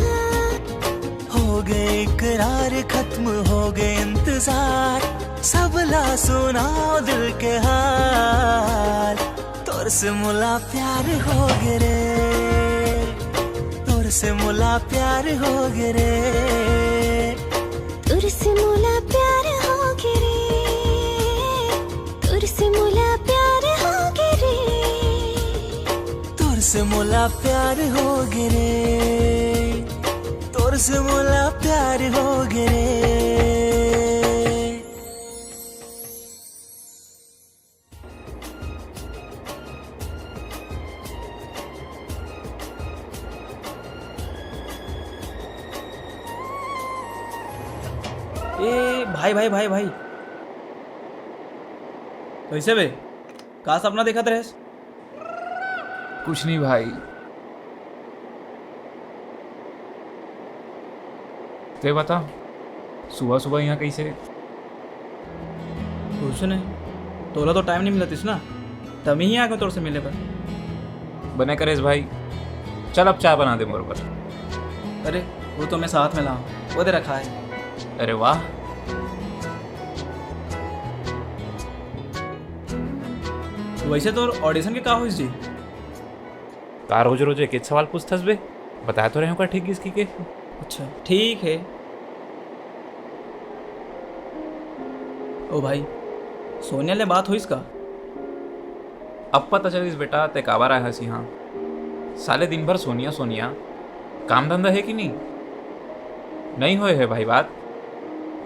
हो गए इकरार खत्म हो गए इंतजार, सबला सुनाओ दिल के हाल। तोर से मुला प्यार हो गे रे, तोर से मुला प्यार हो गे रे, तोर से मोला प्यार हो गे रे, तोर से मोला प्यार हो गे रे, तोर से मुला प्यार हो गे रे, तोर से मुला प्यार हो गे रे। ए भाई भाई भाई भाई, कैसे बे? का सपना देखा रहे? कुछ नहीं भाई, ते बता सुबह सुबह यहाँ कैसे? कुछ नहीं, तोला तो टाइम नहीं मिला तीस ना, तब ही आ गए तोर से मिले पर। बने करेस भाई, चल अब चाय बना दे मोर पर। अरे वो तो मैं साथ में लाऊं, वो दे रखा है। अरे वाह, वैसे तो ऑडिशन के का हुई जी? का रोज रोज एक एक सवाल पूछथस बे, बताया तो रहे हो का ठीक इसकी के। अच्छा ठीक है। ओ भाई, सोनिया ले बात हुई इसका? अब पता चलिस बेटा ते काबार आया हसी। हाँ साले दिन भर सोनिया सोनिया, काम धंधा है कि नहीं होए है भाई बात।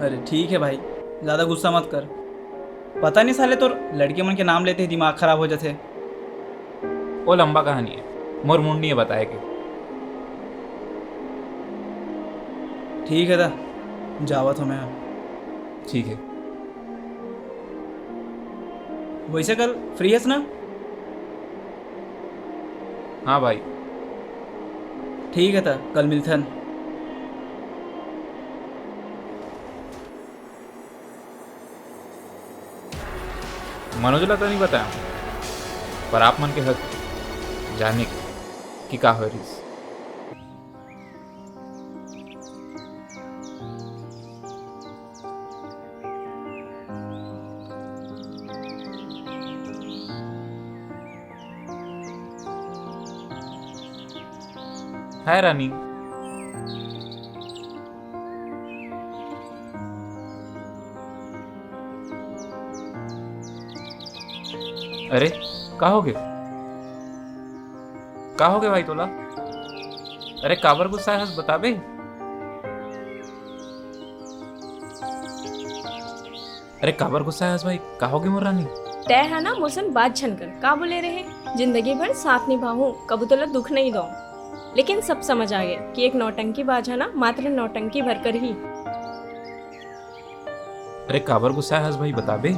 अरे ठीक है भाई, ज़्यादा गुस्सा मत कर। पता नहीं साले तो लड़के मन के नाम लेते ही दिमाग खराब हो जाते। वो लंबा कहानी है, मोर मुंडी बताए के। ठीक है दा, जावत हूँ मैं। ठीक है। वैसे कल फ्री है ना? हाँ भाई। ठीक है ता, कल मिलते हैं। मनोजला तो नहीं बताया, पर आप मन के हक जाने की का हो रही। हाय रानी। अरे कहोगे भाई तोला? अरे काबर गुस्सा है, हंस बता बे। अरे काबर गुस्सा है हंस भाई, कहोगे मोर रानी? तय है ना मोसन बात छनकर का बोले रहे, जिंदगी भर साथ निभाऊं, कबू तोला दुख नहीं दो। लेकिन सब समझ आ गया कि एक नौटंकी बाज है ना, मात्र नौटंकी भरकर ही। अरे काबर गुस्सा है हंस भाई, बता बे।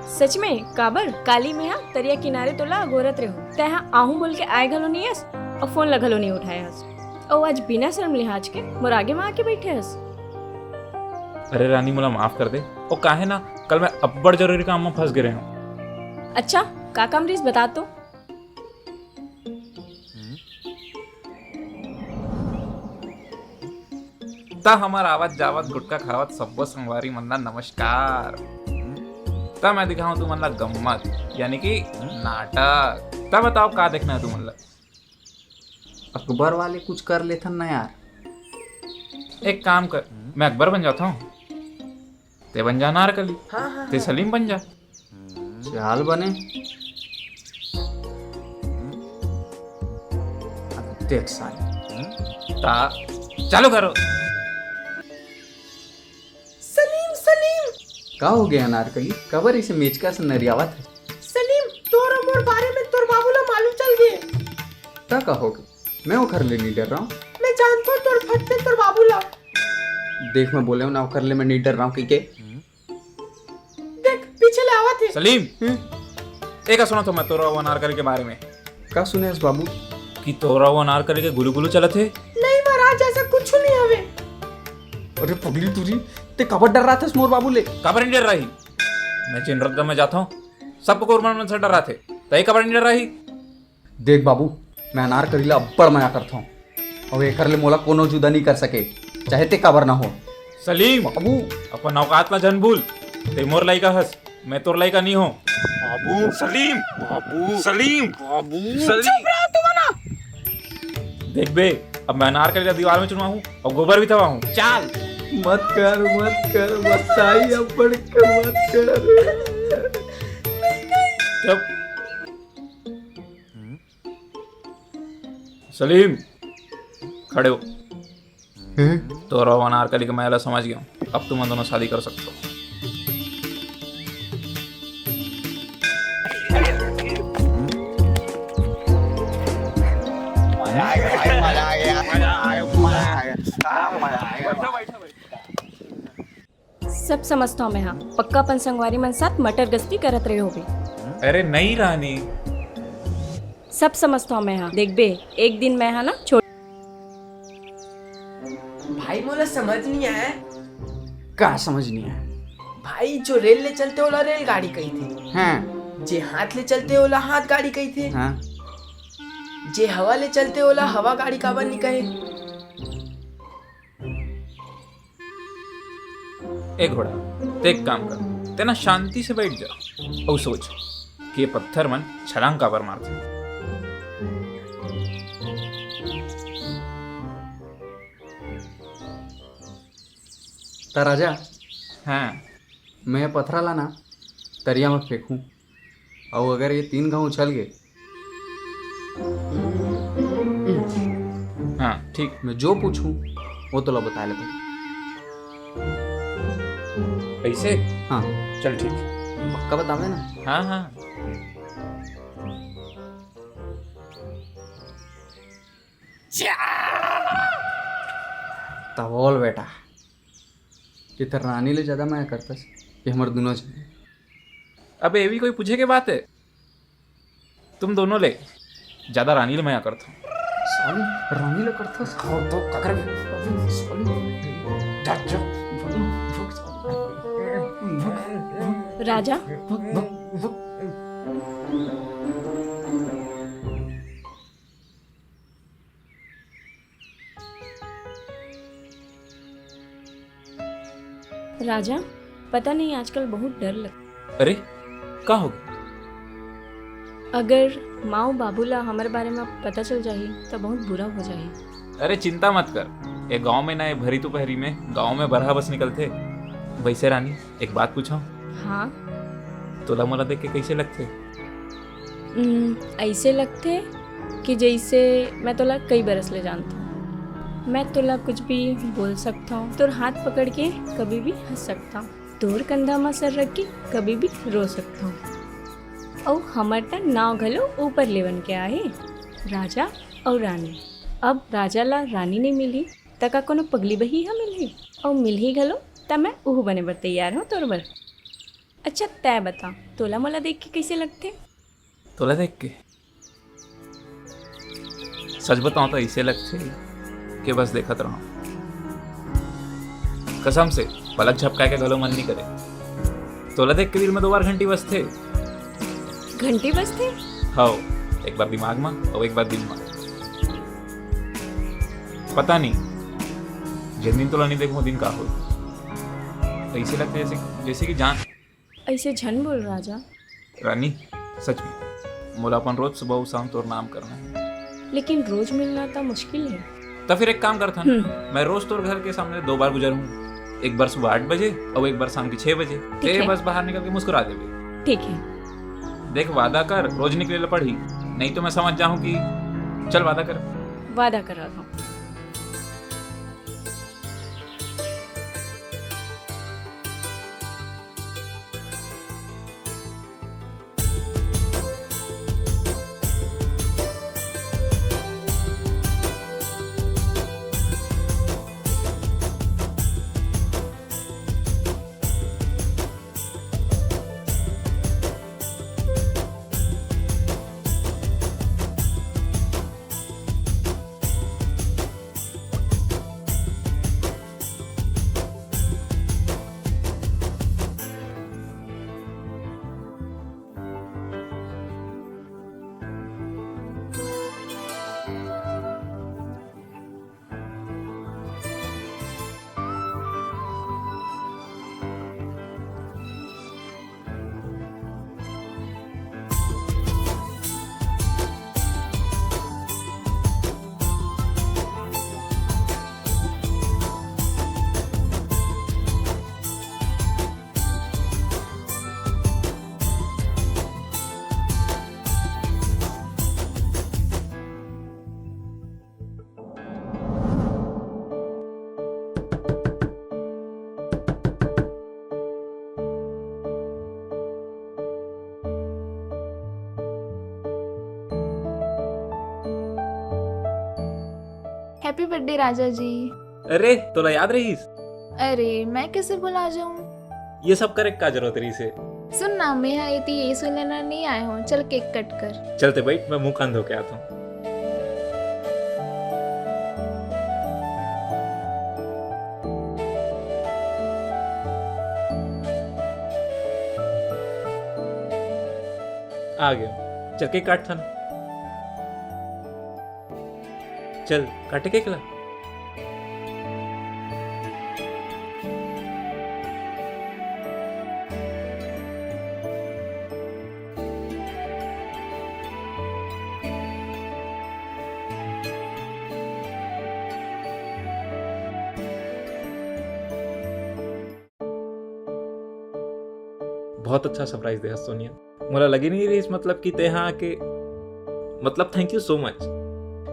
सच में काबर काली में तरिया किनारे तोला गोरत रहो, तय आहू बोल के आए घलो नहीं हस और फोन लगलो नहीं उठाए हस, और आज बिना शर्म लिहाज के मोर आगे में आके बैठे हस। अरे रानी मोला माफ कर दे, और काहे ना कल मैं अब्बड़ जरूरी काम में फंस गए हूँ। अच्छा का काम रीस बता तो। ता हमार आवाज जावत गुटका खावत सबको संगवारी मनला नमस्कार। ता मैं दिखाऊं तू मनला गम्मत यानी कि नाटक। ता बताओ का देखना है तू मनला? अकबर वाले कुछ कर लेते ना यार। एक काम कर, मैं अकबर बन जाता हूँ, ते बन जा अनारकली। हाँ, ते सलीम बन जा। चाल बने। देख साले। ता चालू करो। का हो गया अनारकली, कबर इसे मेचका से नरियावत है। सलीम तोर मोर बारे में तोर बाबूला मालूम चल गए। ता का हो गया, मैं वो कर ले नहीं डर रहा हूँ। मैं जानता हूँ तोर फटते तोर बाबूला। देख मैं बोले हूँ ना कर ले, मैं नहीं डर रहा हूँ कि देख पीछे ले आवत है। सलीम एक सुना तो मैं तोरा वो अनारकली के बारे में। का सुने बाबू? कि तोरा वो अनारकली के गुलू गुलू चलत है। नहीं महाराज ऐसा कुछ नहीं हवे। अरे पगली तुरी, ते कबर डर रहा था मोर बाबू ले। कबर नहीं डर रही, मैं जिन रद्द में जाता हूँ सबको मन से डर रहा थे, तई कबर नहीं डर रही। देख बाबू, मैं अनारकली ला अब्बड़ मया करता हूँ, और ये कर ले मोला कोनो जुदा नहीं कर सके, चाहे ते कबर ना हो। सलीम बाबू अपन औकात ना जन भूल, ते मोर लाई का हंस, मैं तोर लाई का नहीं हूँ। बाबू सलीम, बाबू सलीम, बाबू सलीम। देख बे, अब मैं अनारकली का दीवार में चुनवा हूँ और गोबर भी थवा हूँ। चाल मत कर बताई अब्बड़ के मत कर। चुप। सलीम खड़े हो। तो रो अनारकली का मैं समझ गया हूँ, अब तुम दोनों शादी कर सकते हो। सब समझता हूँ मैं, हाँ पक्का पन संगवारी मन साथ मटर गश्ती करत रहे होगे। अरे नहीं रानी, सब समझता हूँ मैं, हाँ देख बे, एक दिन मैं हाँ ना छोड़। भाई मोला समझ नहीं आया। का समझ नहीं आया? भाई जो रेल ले चलते ओला रेलगाड़ी कही थे, हाँ। जे हाथ ले चलते ओला हाथ गाड़ी कही थे, हाँ। जे हवा ले चलते ओला हवा गाड़ी काबर नहीं कहे। एक घोड़ा ते एक काम कर, ते ना शांति से बैठ जा और सोच कि ये पत्थर मन छलांग काबर मारते। ता राजा, हाँ मैं पत्थरा लाना तरिया में फेंकूं, और अगर ये 3 गांव उछल गए, हाँ ठीक, मैं जो पूछूं वो तो ला बता ले भाई। ऐसे? हाँ चल ठीक, पक्का बतावे ना? हाँ हाँ। तब बोल बेटा कि तेरे रानी ले ज्यादा मैं करता कि हमारे दोनों चले। अबे ये भी कोई पूछे के बात है? तुम दोनों ले ज्यादा रानी ले मैं करता हूँ। साली रानी ले करता और तो क्या करेंगे? जा जा राजा राजा पता नहीं आजकल बहुत डर लग। अरे का हो गया? अगर माँ बाबूला हमारे बारे में पता चल जाही तो बहुत बुरा हो जाही। अरे चिंता मत कर, ये गांव में ना ये भरी दोपहरी में गांव में बरहा बस निकलते। वैसे रानी एक बात पूछो। हाँ तोला मोला देख के कैसे लगते? ऐसे लगते कि जैसे मैं तोला कई बरस ले जानता हूँ। मैं तोला कुछ भी बोल सकता हूँ, तोर हाथ पकड़ के कभी भी हंस सकता हूँ, तोर कंधा में सर रख के कभी भी रो सकता हूँ। और हमार त नाव घलो ऊपर लेवन के आए राजा और रानी। अब राजा ला रानी नहीं मिली तक कोनो पगली बही है मिली, और मिल ही घलो तब मैं उह बने बर तैयार हूँ तोर बर। अच्छा तय बता तोला मोला देख के कैसे लगते? तोला देख के सच बताऊं तो ऐसे लगते कि बस देखत रहो। कसम से पलक झपका के गलो मन नहीं करे। तोला देख के दिल में 2 बार घंटी बजते। घंटी बजते? हाँ, एक बार दिमाग में और एक बार दिल में। पता नहीं जिन दिन तोला नहीं देखूं दिन का हो। ऐसे लगते जैसे कि जान। ऐसे झन बोल राजा। रानी सच में मोला अपन रोज सुबह शाम तोर नाम करना है। लेकिन रोज मिलना तो मुश्किल है। तो फिर एक काम करता मैं रोज तोर घर के सामने 2 बार गुजरूँ। एक बार सुबह 8 बजे और एक बार शाम के 6 बजे। ते बस बाहर निकल के मुस्कुरा देवे। ठीक है। देख वादा कर, रोज निकले ला पढ़ी, नहीं तो मैं समझ जाऊं कि चल वादा कर। वादा कर रहा हूँ। हैप्पी बर्थडे राजा जी। अरे तोला याद रहीस? अरे मैं कैसे भुला जाऊं? ये सब करे का जरूरत रही से। सुन ना मैं आई थी यही सुनने नहीं आए हो। चल केक कट कर। चलते बैठ, मैं मुंह कान धो के आता हूँ। आ गया। चल केक काट था ना। चल काटे केक ला। बहुत अच्छा सरप्राइज दिया सोनिया। मोला लगी नहीं रही इस मतलब कि ते हाँ आके मतलब थैंक यू सो मच।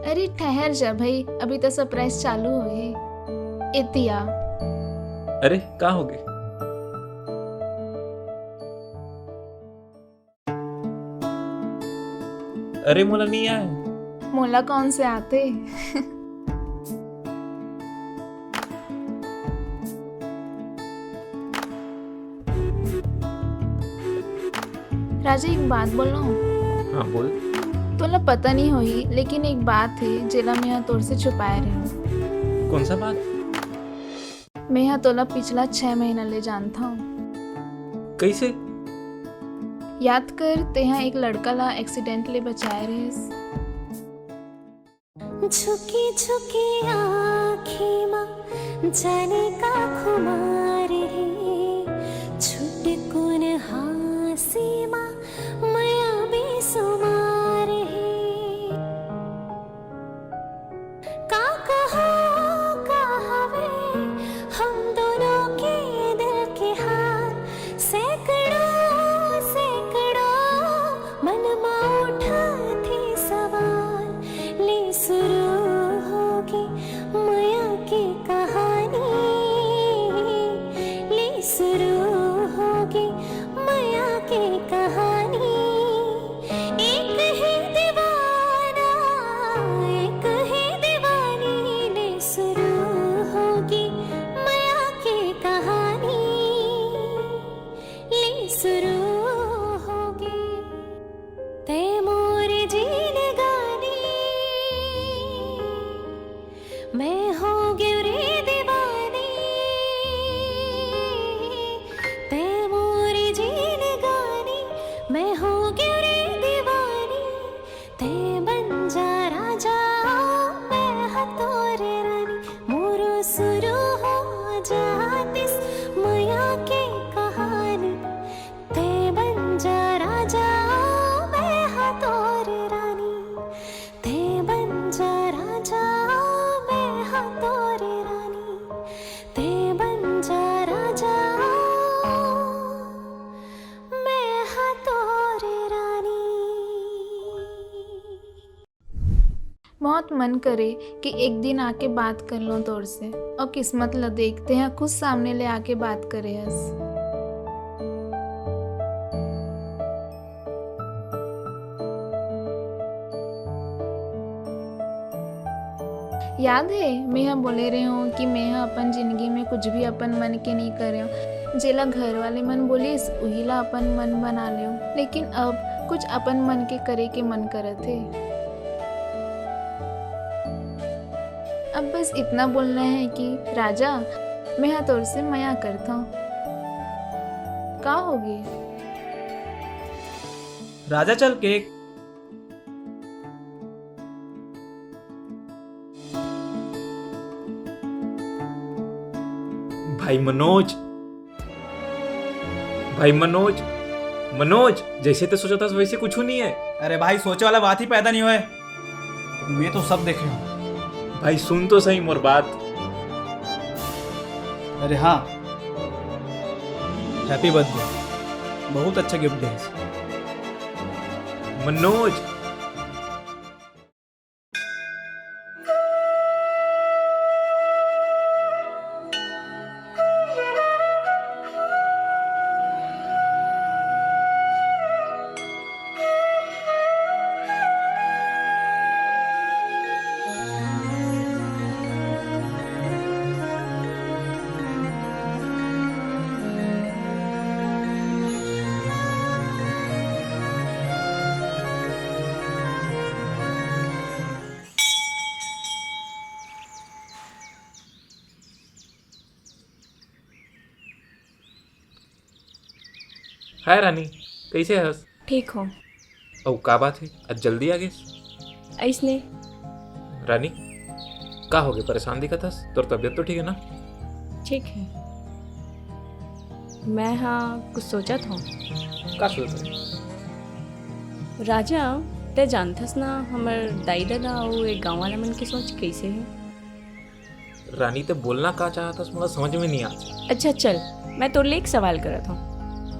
अरे ठहर जा भाई, अभी तो सरप्राइज चालू हुए। इतिया अरे का हो गए? मोला कौन से आते राजा एक बात बोल रहा हूँ। हाँ बोल। तोला पता नहीं होई लेकिन एक बात है जेला मैं यहाँ तोर से छुपाए रही हूँ। कौन सा बात? मैं यहाँ तोला पिछला 6 महीना ले जानता हूँ। कैसे? याद कर ते यहाँ एक लड़का ला एक्सीडेंट ले बचाए रहे। झुकी झुकी आँखें माँ जाने का खुमार है, छुटकुन हासी माँ माया बेसुमार है। का कहो का हवे हम दोनों के दिल के हार, सैकड़ों सैकड़ों मन में उठा थे सवाल, ले शुरू होगी माया की कहानी, ले शुरू होगी माया की कहानी। एक ही दीवाना एक ही दीवानी, ले शुरू होगी माया की कहानी, ले शुरू होगी। ते मोरे जीने गानी मैं होगी रे दीवानी, ते मोरे जीने गानी मैं होगी रे दीवानी। ते बन जा राजा मैं हतोरे रानी, मोरो शुरू हो जातिस माया की कहानी। ते बन जा राजा मैं हतोरे रानी, ते बन जा राजा मैं हतोरे रानी, ते बन जा राजा मैं हतोरे रानी। बहुत मन करे कि एक दिन आके बात कर लो तोर से, और किस्मत ल देखते हैं खुद सामने ले आके बात करे हस। याद है मैं यहाँ बोले रहे हूँ कि मैं यहाँ अपन जिंदगी में कुछ भी अपन मन के नहीं करे हूँ, जेला घर वाले मन बोलिस वही ला अपन मन बना ले, लेकिन अब कुछ अपन मन के करे के मन करत है। अब बस इतना बोलना है कि राजा मैं यहाँ तोर से माया करता हूँ, का होगी? राजा चल केक। भाई मनोज, भाई मनोज, मनोज जैसे तो सोचा था वैसे कुछ नहीं है। अरे भाई सोचे वाला बात ही पैदा नहीं हुए, मैं तो सब देख रहा हूँ। भाई सुन तो सही मोर बात। अरे हाँ, हैप्पी बर्थडे, बहुत अच्छा गिफ्ट है। मनोज हाय रानी, कैसे हस? ठीक हो? औ का बात है आज जल्दी आ गए? ऐसने रानी का हो गए, परेशान दिखत हस? तोर तबीयत तो ठीक है ना? ठीक है। मैं हाँ कुछ सोचा था। का सोचा? राजा ते जानथस ना हमर दाई दादा और एक गाँव वाला मन की सोच कैसे है? रानी ते बोलना का चाहता मुझे समझ में नहीं आता। अच्छा चल, मैं तोर लिए एक सवाल करत हूँ।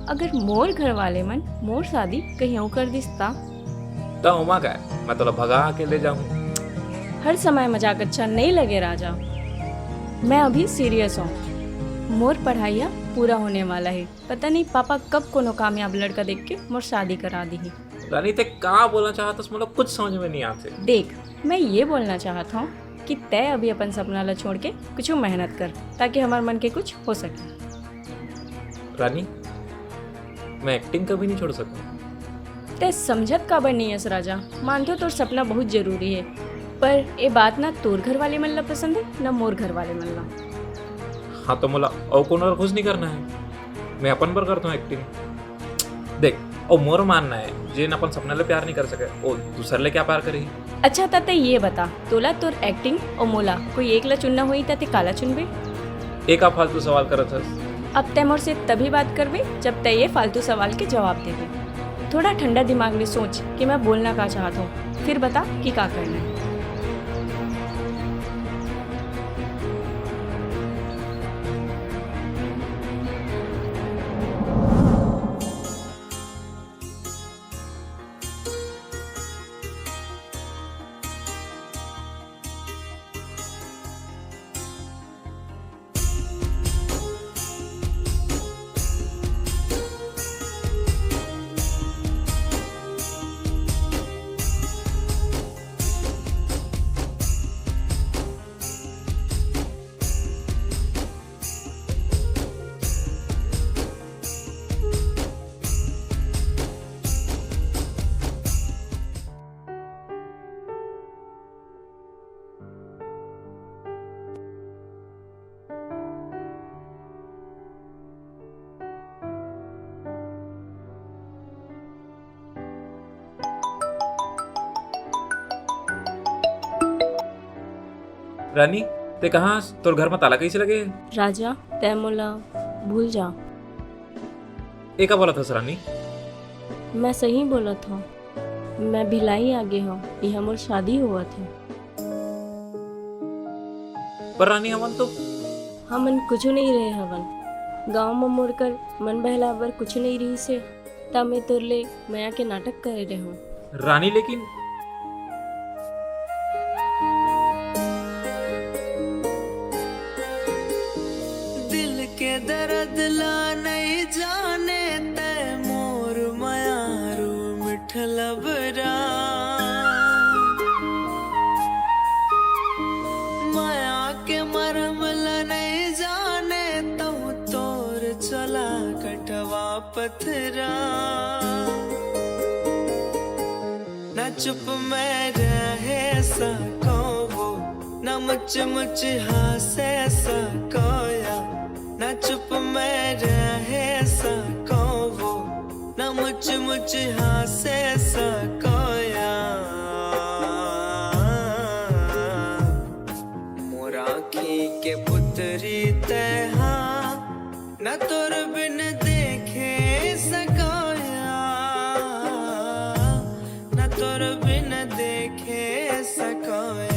अगर मोर घर वाले मन मोर शादी कहीं और कर दिसता तो उमा का है, मैं तोला भगा के ले जाऊँ। हर समय मजाक अच्छा नहीं लगे राजा, मैं अभी सीरियस हूँ। मोर पढ़ाइया पूरा होने वाला है, पता नहीं पापा कब कोनो कामयाब लड़का देख के मोर शादी करा दी है। रानी ते का बोलना चाहता मतलब कुछ समझ में नहीं आते। देख मैं ये बोलना चाहता हूँ कि तय अभी अपन सपना ला छोड़ के कुछ मेहनत कर, ताकि हमारे मन के कुछ हो सके। रानी मैं एक्टिंग कभी नहीं छोड़ सकता। ते समझत काबर नहीं है राजा। मानतो तोर सपना बहुत जरूरी है, पर ये बात ना तोर घर वाले मन ला पसंद है ना मोर घर वाले मन ला। हाँ तो मला और कोणावर खुश नहीं करना है, मैं अपन पर करता हूँ एक्टिंग। देख और मोर मानना है जे अपन सपनाला प्यार नहीं कर सके और दूसरले क्या प्यार करी। अच्छा ताते ये बता, तोला तोर एक्टिंग और मोला कोई एक ला चुनना हुई ताते काला चुनबे? एक आप फालतू सवाल करत हस। अब तय मोर से तभी बात करबे जब तय ये फालतू सवाल के जवाब देबे। थोड़ा ठंडा दिमाग में सोच कि मैं बोलना का चाहता हूँ, फिर बता कि का करना है। रानी ते कहाँ तोर घर में ताला कैसे लगे? राजा तय मोला भूल जा। एका बोला था रानी? मैं सही बोला था, मैं भिलाई आगे हूँ, यह मोर शादी हुआ था। पर रानी हमन तो हमन कुछ नहीं रहे हवन। गाँव में मोर कर मन बहलावर कुछ नहीं रही से ता मैं तोरले माया के नाटक करे रहे हूँ। रानी लेकिन दिल के दर्द ला नहीं जाने तय मोर मायारू मिठलबरा माया के मरम ला नहीं जाने तू तोर चला कटवा पथरा न चुप में रहे सको वो न मुच मुच हासे सकोया न चुप में रहे सको वो न मुच मुच हासे सकोया मोराखी के पुत्री तहा न तोर बिन देखे सकोया न तोर बिन देखे सकोया।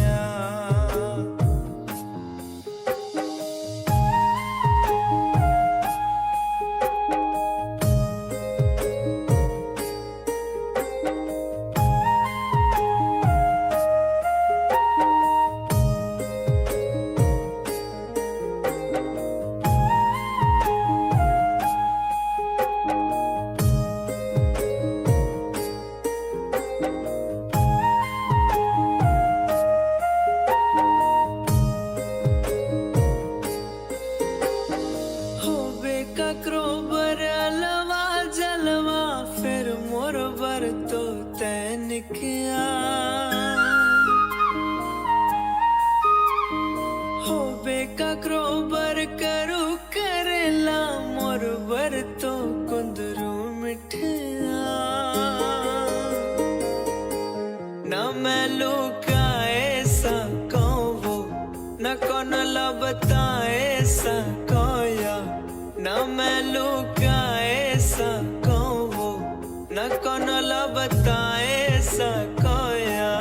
बताए सकोया न मैं लुकाए सको वो न कौन ला बताए सकोया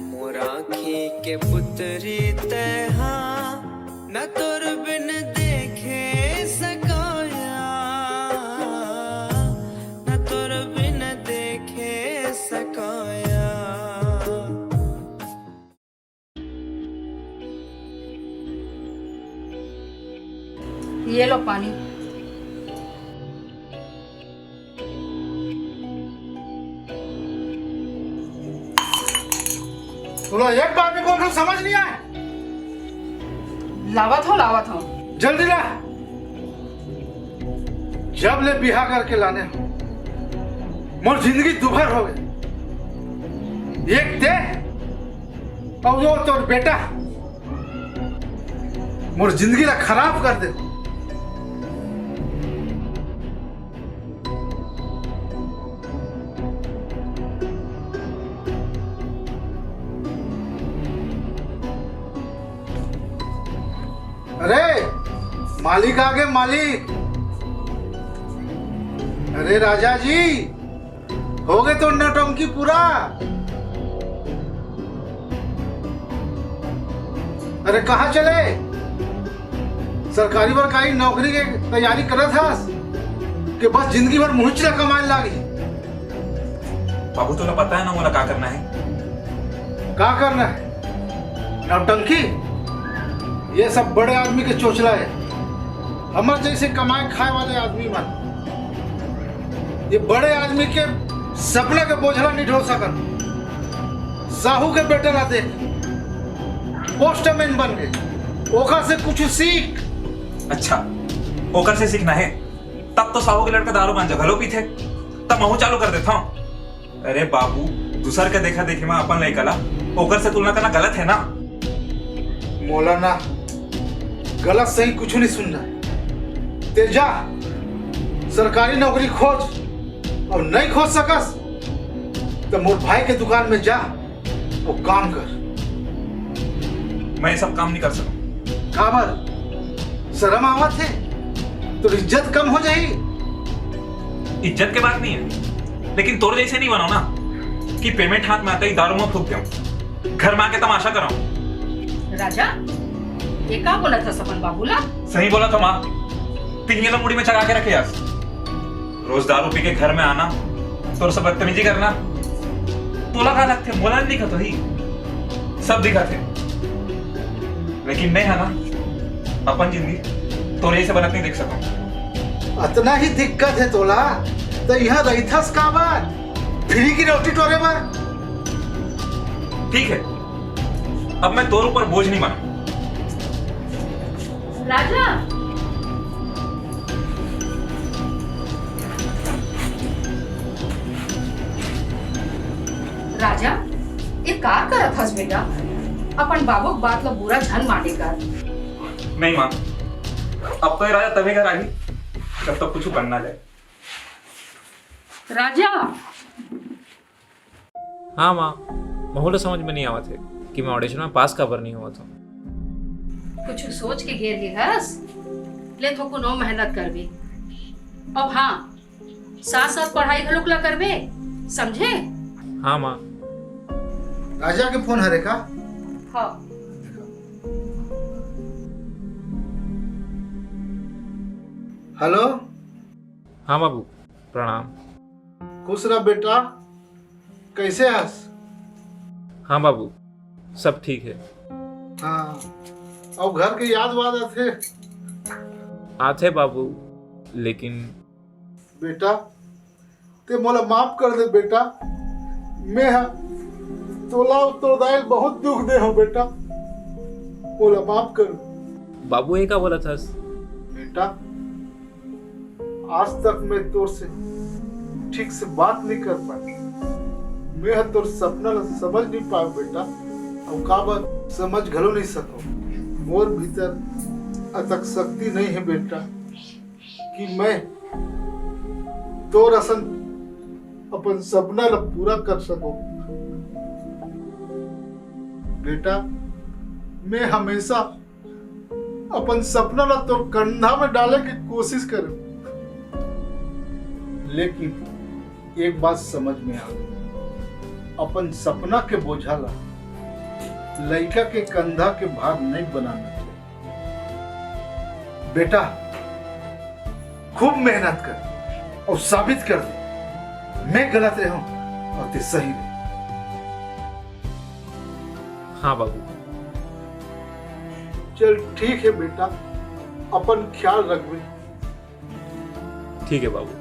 मोराखी के पुत्री तहा न तोर बिन देखे सकोया न तोर बिन देखे सकोया। ये लो पानी। बोलो एक बार में कौन समझ नहीं आए? लावत हो जल्दी ला। जब ले बिहा करके लाने हो मोर जिंदगी दुभर हो गई। एक दे और वो तोर बेटा मोर जिंदगी ला खराब कर दे। अरे मालिक आ गए मालिक। अरे राजा जी हो गए तो नौटंकी पूरा। अरे कहाँ चले? सरकारी वरकारी नौकरी के तैयारी कर था कि बस जिंदगी भर मुहचला कमाने लागी। बाबू तुम्हें पता है ना मुझे क्या करना है? क्या करना है? नौटंकी? ये सब बड़े आदमी के चोचला है। हमर जैसे कमाए खाए वाले आदमी मन ये बड़े आदमी के सपना के बोझला नहीं ढो सकन। साहू के बेटे ना देख पोस्टमैन बन गए। ओकर से कुछ सीख। अच्छा ओकर से सीखना है? तब तो साहू के लड़का दारू गांजा घलो पीते, तब महू चालू कर देता हूँ। अरे बाबू दूसर के देखा देखी में अपन नहीं कला, ओकर से तुलना करना गलत है ना। मौलाना गलत सही कुछ नहीं सुनना। ते जा सरकारी नौकरी खोज और नहीं खोज सकस तो मोर भाई के दुकान में जा वो काम कर। मैं ये सब काम नहीं कर सकता। काबर शर्म आवत है तो इज्जत कम हो जाएगी। इज्जत के बात नहीं है, लेकिन तोर जैसे नहीं बनाओ ना कि पेमेंट हाथ में आते ही दारू में फूक दूं, घर में आके तमाशा कराऊं। राजा ये क्या बोला था सपन बाबूला? सही बोला था माँ। तीन मुड़ी में चढ़ा के रखे यार। रोज दारू पी के घर में आना तो सब बदतमीजी करना। तोला का लगते मोला नहीं दिखा तो ही सब दिखा थे, लेकिन नहीं है ना अपन जिंदगी तोरे से बनत नहीं देख सकता। इतना ही दिक्कत है तोला तो यहाँ रही था का बात फ्री की रोटी टोरे पर। ठीक है अब मैं तोर ऊपर बोझ नहीं बना। राजा राजा ये का करत हस बेटा? अपन बाबू बात ला बुरा झन माने कर। नहीं माँ अब तो ये राजा तभी घर आई जब तक कुछ बनना जाए। राजा हाँ माँ माहौल समझ में नहीं आवा थे कि मैं ऑडिशन में पास कबर नहीं हुआ था। कुछ सोच के घेर के हस ले तो कोनो मेहनत करबे। अब हाँ साथ साथ पढ़ाई घलोकला करबे, समझे? हाँ माँ। राजा के फोन हरे का? हाँ हेलो। हाँ बाबू प्रणाम। खुश रह बेटा, कैसे हस? हाँ बाबू सब ठीक है। हाँ और घर के याद वाद आते बाबू, लेकिन बेटा ते मोला माफ कर दे बेटा। मैं तोला तो दाइल बहुत दुख दे हो बेटा, मोला माफ कर। बाबू ये का बोला था? बेटा आज तक मैं तोर से ठीक से बात नहीं कर पाई। मैं तोर सपना समझ नहीं पाया बेटा, और का बात समझ घलो नहीं सको। मोर भीतर अतक शक्ति नहीं है बेटा कि मैं तोर असन अपन सपना ला पूरा कर सको। बेटा मैं हमेशा अपन सपना ला तोर कंधा में डाले की कोशिश करूं, लेकिन एक बात समझ में आ गई, अपन सपना के बोझा ला लड़का के कंधा के भार नहीं बनाना चाहिए। बेटा खूब मेहनत कर और साबित कर दे मैं गलत रहा हूं और ते सही रहे। हाँ बाबू। चल ठीक है बेटा, अपन ख्याल रखबे। ठीक है बाबू।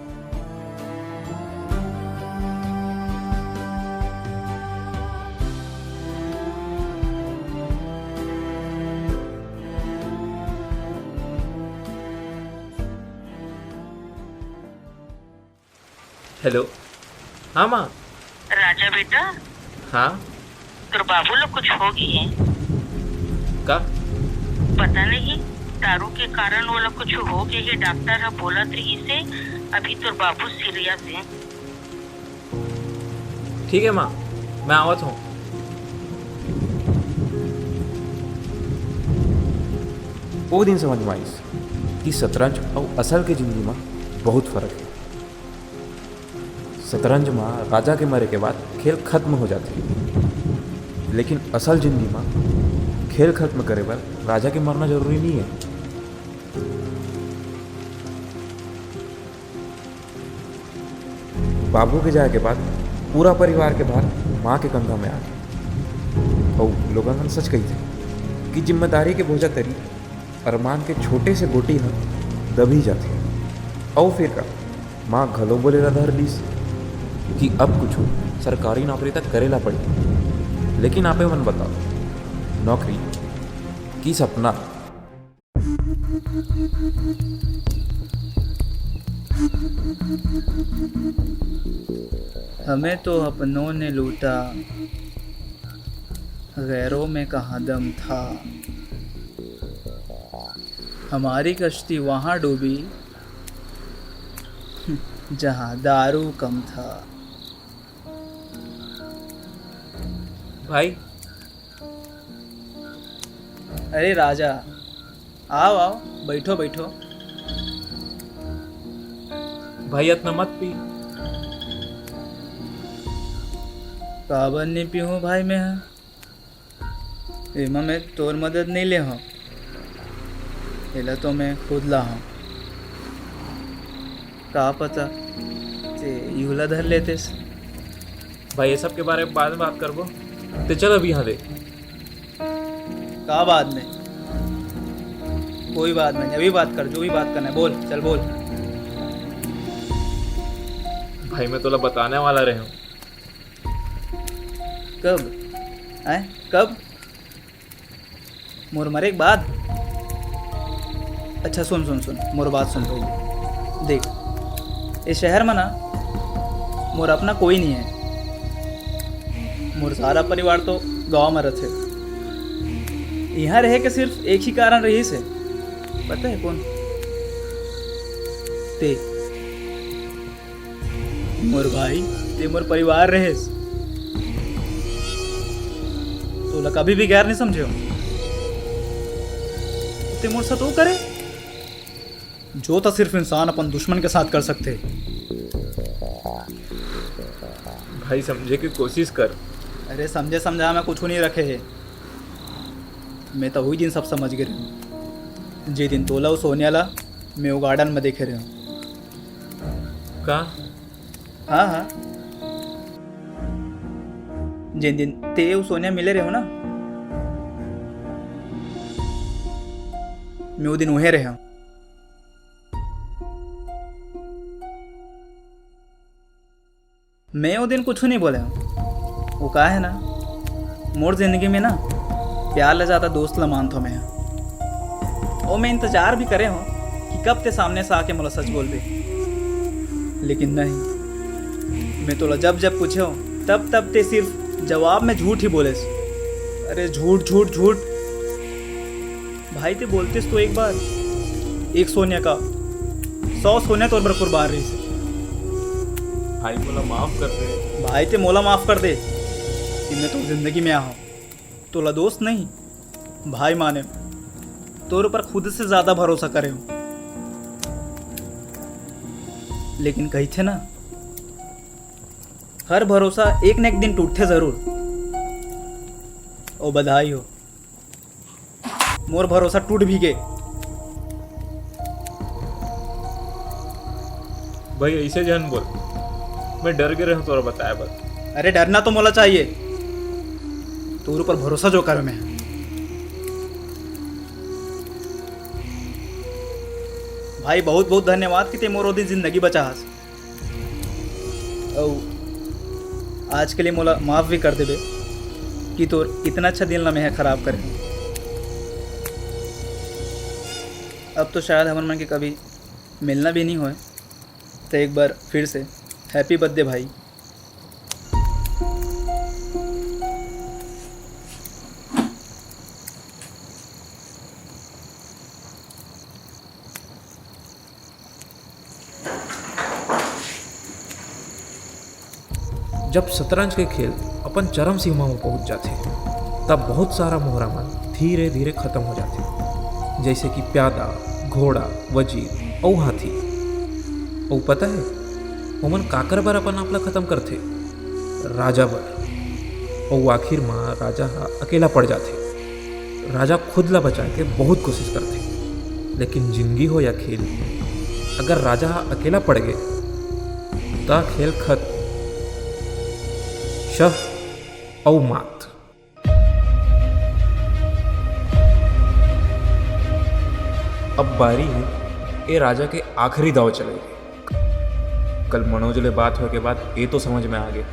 हेलो। हाँ माँ। राजा बेटा, हाँ तोर बाबू लोग कुछ हो गई है? का? पता नहीं, दारू के कारण वो लोग कुछ हो गई है। डॉक्टर है बोलत रही से अभी तोर बाबू सीरियस है। ठीक है माँ, मैं आवत हूँ। वो दिन समझ में आईस कि शतरंज और असल के जिंदगी में बहुत फर्क है। शतरंज में राजा के मरे के बाद खेल खत्म हो जाती है, लेकिन असल जिंदगी में खेल खत्म करे पर राजा के मरना जरूरी नहीं है। बाबू के जाए के बाद पूरा परिवार के भार माँ के कंधा में आ गया। और लोगों ने सच कही थी कि जिम्मेदारी के बोझा तरी अरमान के छोटे से गोटी न दबी जाती है। और फिर का माँ घलो बोले धर लीस कि अब कुछ हो सरकारी नौकरी तक करेला पड़ी। लेकिन आपे मन बताओ, नौकरी की सपना। हमें तो अपनों ने लूटा, गैरों में कहाँ दम था। हमारी कश्ती वहाँ डूबी जहाँ दारू कम था। भाई। अरे राजा, आओ आओ, बैठो बैठो। भाई इतना मत पी। काबर नहीं पीऊँ भाई मैं? एमा मैं तोर मदद नहीं ले हूँ, एला तो मैं खुद ला हूँ। का पता ते यूला धर लेतेस। भाई ये सब के बारे में बाद में बात करबो, तो चल अभी यहाँ दे। का बाद में? कोई बात नहीं, अभी बात कर, जो भी बात करना है बोल, चल बोल। भाई मैं तोला बताने वाला रहे हूँ। कब? आए कब? मोर मरे के बाद? अच्छा सुन सुन सुन, मोर बात सुन तो देख, इस शहर में ना मोर अपना कोई नहीं है। मोर सारा परिवार तो गांव में रहते। यहाँ रहे के सिर्फ एक ही कारण रही से, पता है कौन? ते मोर भाई, ते मोर परिवार रहे। तो कभी भी गैर नहीं समझे। ते मोर साथ वो करे जो तो सिर्फ इंसान अपन दुश्मन के साथ कर सकते। भाई समझे की कोशिश कर। अरे समझे समझा मैं कुछ नहीं रखे है। मैं तो वही दिन सब समझ गए हूँ, जे दिन तोला सोनियाला मैं वो गार्डन में देखे रहे हूँ। का? हाँ हाँ, जिन दिन ते वो सोनिया मिले रहे हो ना, मैं वो दिन वहीं रहे हूँ। मैं वो दिन कुछ नहीं बोले हूँ। वो कहा है ना, मोर जिंदगी में ना प्यार ले ज़्यादा दोस्त ला मानता मैं। और मैं इंतजार भी करे हूँ कि कब ते सामने से आके मुझे सच बोल दे, लेकिन नहीं। मैं तो जब जब पूछे हो तब तब ते सिर्फ जवाब में झूठ ही बोले। अरे झूठ झूठ झूठ। भाई ते बोलतेस तो एक बार, एक सोनिया का 100 सोनिया तौर पर कुर्बान रही से। भाई मोला माफ कर दे। भाई ते मोला माफ कर दे कि मैं तो जिंदगी में आया हूँ। तोला दोस्त नहीं भाई माने, तोर ऊपर खुद से ज्यादा भरोसा करे हूँ। लेकिन कही थे ना, हर भरोसा एक न एक दिन टूटते जरूर। ओ बधाई हो, मोर भरोसा टूट भी गए। भाई ऐसे जहन बोल, मैं डर के रहूं तोरा बताया बस। अरे डरना तो मोला चाहिए, तोर ऊपर भरोसा जो कर मैं। भाई बहुत बहुत धन्यवाद कि ते मोर ओदी जिंदगी बचा। आज के लिए मोला माफ भी कर देबे कि तोर इतना अच्छा दिल ना मैं खराब करे। अब तो शायद हमन मन के कभी मिलना भी नहीं होए, तो एक बार फिर से हैप्पी बर्थडे भाई। जब शतरंज के खेल अपन चरम सीमा में पहुंच जाते तब बहुत सारा मोहरामन धीरे धीरे खत्म हो जाते, जैसे कि प्यादा, घोड़ा, वजीर और हाथी। और पता है ओमन काकर बर अपन आपला खत्म करते? राजा बर। और आखिर में राजा अकेला पड़ जाते। राजा खुद ला बचा के बहुत कोशिश करते, लेकिन जिंदगी हो या खेल, अगर राजा अकेला पड़ गए तो खेल खत्म। शह और मात। अब बारी है ये राजा के आखिरी दाव चलेगी। कल मनोज ले बात होने के बाद ये तो समझ में आ गया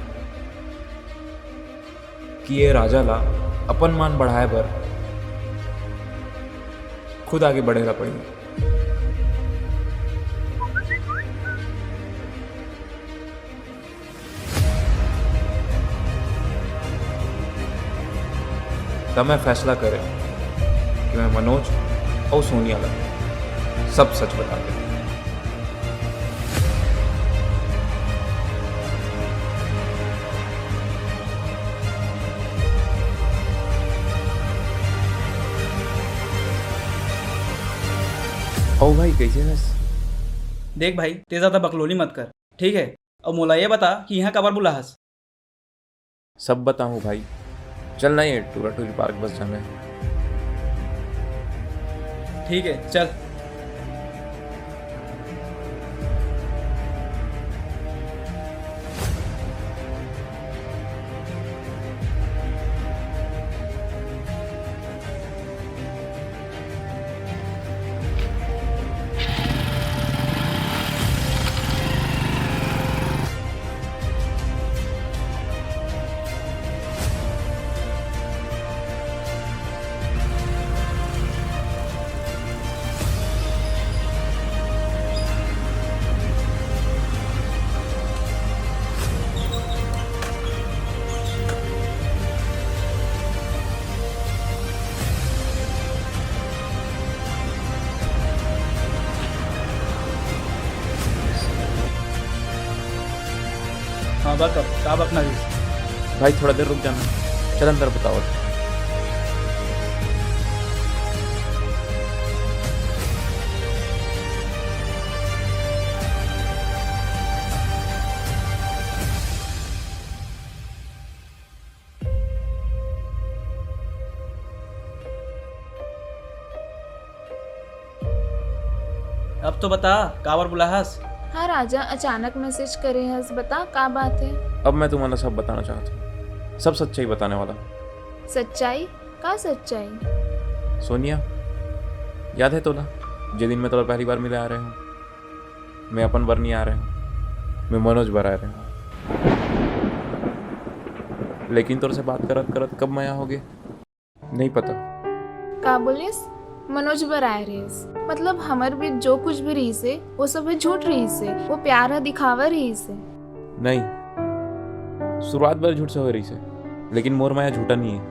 कि ये राजा ला अपन मान बढ़ाए बर खुद आगे बढ़ेगा पड़ेगा। तब मैं फैसला करें कि मैं मनोज और सोनिया ला सब सच बता दें। ओ भाई कैसे हैं? देख भाई ते ज़्यादा बकलोली मत कर, ठीक है? अब मोला ये बता कि यहाँ कबर बुला हस। सब बताऊं भाई, चल नहीं है टूरा टूरी पार्क बस जाना है। ठीक है चल। हाँ बक का बकना जी। भाई थोड़ा देर रुक जाना, चल अंदर बताओ। अब तो बता काबर बुलाहस? हाँ राजा, अचानक मैसेज करे हस, बता का बात है? अब मैं तुम्हारा सब बताना चाहता हूँ, सब सच्चाई बताने वाला। सच्चाई? का सच्चाई? सोनिया याद है तोला जे दिन मैं तोला पहली बार मिले आ रहे हूँ? मैं अपन बर नहीं आ रहे हूँ, मैं मनोज बर आ रहे हूँ। लेकिन तोर से बात करत करत कब मैं हो गए नहीं पता। का बोलिस? मनोज बर आए रहीस? मतलब हमर भी जो कुछ भी रही से वो सब है झूठ रही से, वो प्यार है दिखावा रही से। नहीं, शुरुआत बार झूठ से हो रही से, लेकिन मोर माया झूठा नहीं है।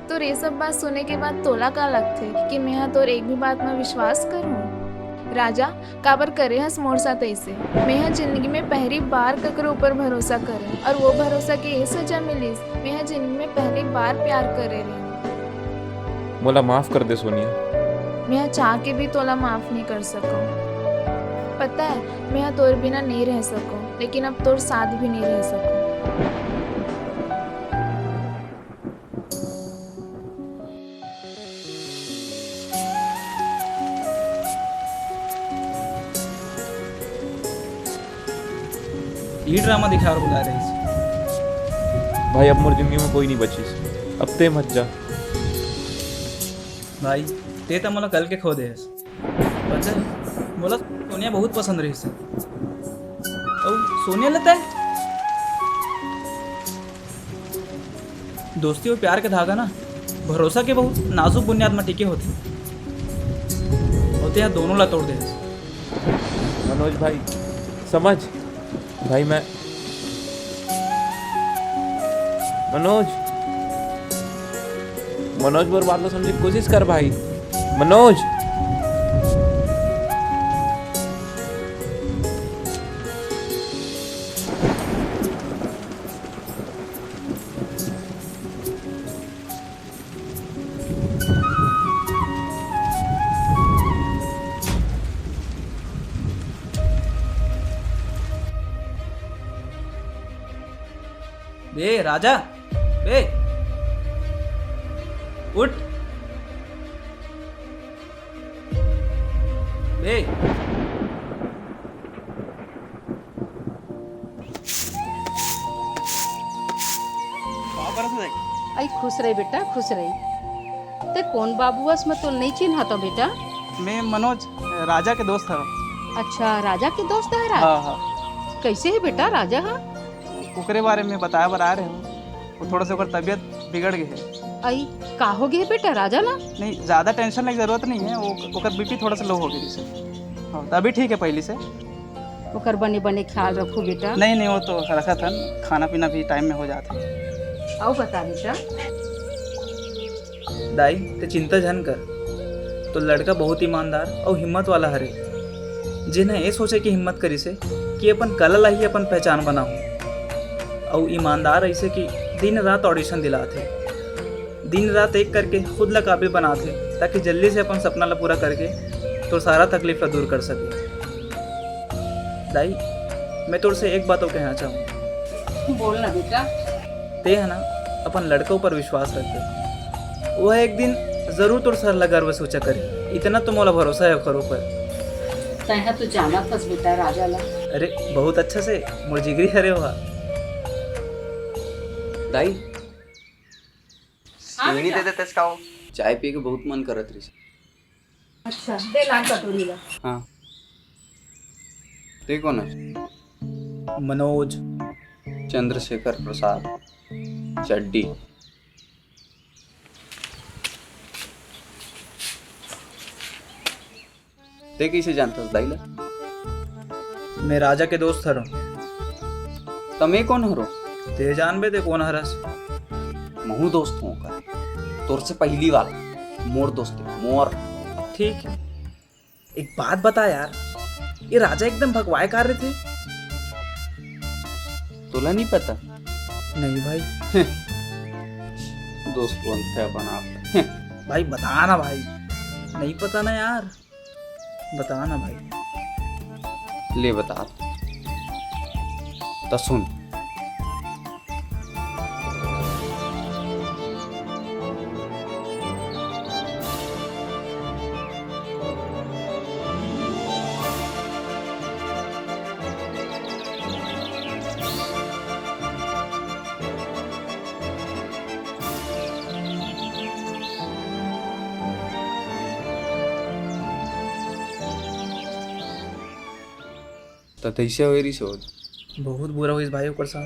तो ये सब बात सुने के बाद तोला का लगते कि मैं तोर एक भी बात में विश्वास करूं? राजा काबर करे हस मोर साथ ऐसे? मैं जिंदगी में पहली बार ककरो ऊपर भरोसा करे और वो भरोसा के ये सजा मिलीस। मैं जिंदगी में पहली बार प्यार करे रही। मोला माफ कर दे सोनिया। मैं चाह के भी तोला माफ नहीं कर सकूं। पता है मैं तोर बिना नहीं रह सकूं, लेकिन अब तोर साथ भी नहीं रह सकूं। ये ड्रामा दिखा और बुला रही भाई अब मोर जिंदगी में कोई नहीं बची, अब ते मत जा। भाई ते तो मोला कल के खो दे पता है, मोला सोनिया बहुत पसंद रही से। और सोनिया लेता है दोस्ती और प्यार के धागा ना भरोसा के बहुत नाजुक बुनियाद में टिके होते यहाँ दोनों ला तोड़ दे। मनोज भाई समझ, भाई मैं मनोज मनोज पर बात लो समझने की कोशिश कर भाई। मनोज बे राजा, बे उठ बे। आई खुश रही बेटा, खुश रही। ते कौन बाबूस में तो नहीं चिन्हा तो बेटा? मैं मनोज, राजा के दोस्त है। अच्छा, राजा के दोस्त है राज? हाँ हाँ। कैसे है बेटा राजा? हाँ, ओकरे बारे में बताया बता रहे हो। वो थोड़ा सा ओकर तबीयत बिगड़ गई है। आई का हो गए बेटा राजा ना? नहीं, ज़्यादा टेंशन की ज़रूरत नहीं है। वो ओकर बीपी थोड़ा सा लो हो गई से। हाँ, तभी ठीक है पहले से। ओकर बने बने ख्याल रखो बेटा। नहीं नहीं, वो तो रखा था, खाना पीना भी टाइम में हो जाता है। आओ बता बेटा। दाई ते चिंता झन कर, तो लड़का बहुत ईमानदार और हिम्मत वाला हरे, जिन्हें ये सोचे कि हिम्मत करी से कि अपन कल ला ही अपन पहचान बनाऊं। और ईमानदार ऐसे कि दिन रात ऑडिशन दिलाते, दिन रात एक करके खुद ला काबिल बनाते, ताकि जल्दी से अपन सपना ला पूरा करके तो सारा तकलीफ ला दूर कर सके। दाई मैं तुझ से एक बात और कहना चाहूँ। बोलना बेटा। ते है ना, अपन लड़कों पर विश्वास रखे, वह एक दिन जरूर तुर सर लगा गर्व सोचा करे। इतना तो मोला भरोसा है खरों पर। तैहा तो जाना फस बेटा राजा ला। अरे बहुत अच्छा से मोर जिगरी हरे हुआ। दाई हाँ नहीं बेटा। दे देते इसका, चाय पी के बहुत मन करत रही। अच्छा दे लान कटोरी ला। हाँ ते कौन है? मनोज चंद्रशेखर प्रसाद चड्डी। ते कैसे जानता दाई ला? मैं राजा के दोस्त हरो। तमे कौन हरो? ते जानबे ते कौन हरस? महू दोस्त हूँ का, तोर से पहली वाला मोर दोस्त है, मोर। ठीक है, एक बात बता यार, ये राजा एकदम भगवाए कर रहे थे। तोला नहीं पता? नहीं भाई। दोस्त बनते हैं अपन आप। भाई बता ना भाई, नहीं पता ना यार, बता ना भाई। ले बता तो सुन। तो तैसे हो रही सोच। बहुत बुरा हुई इस भाई के साथ,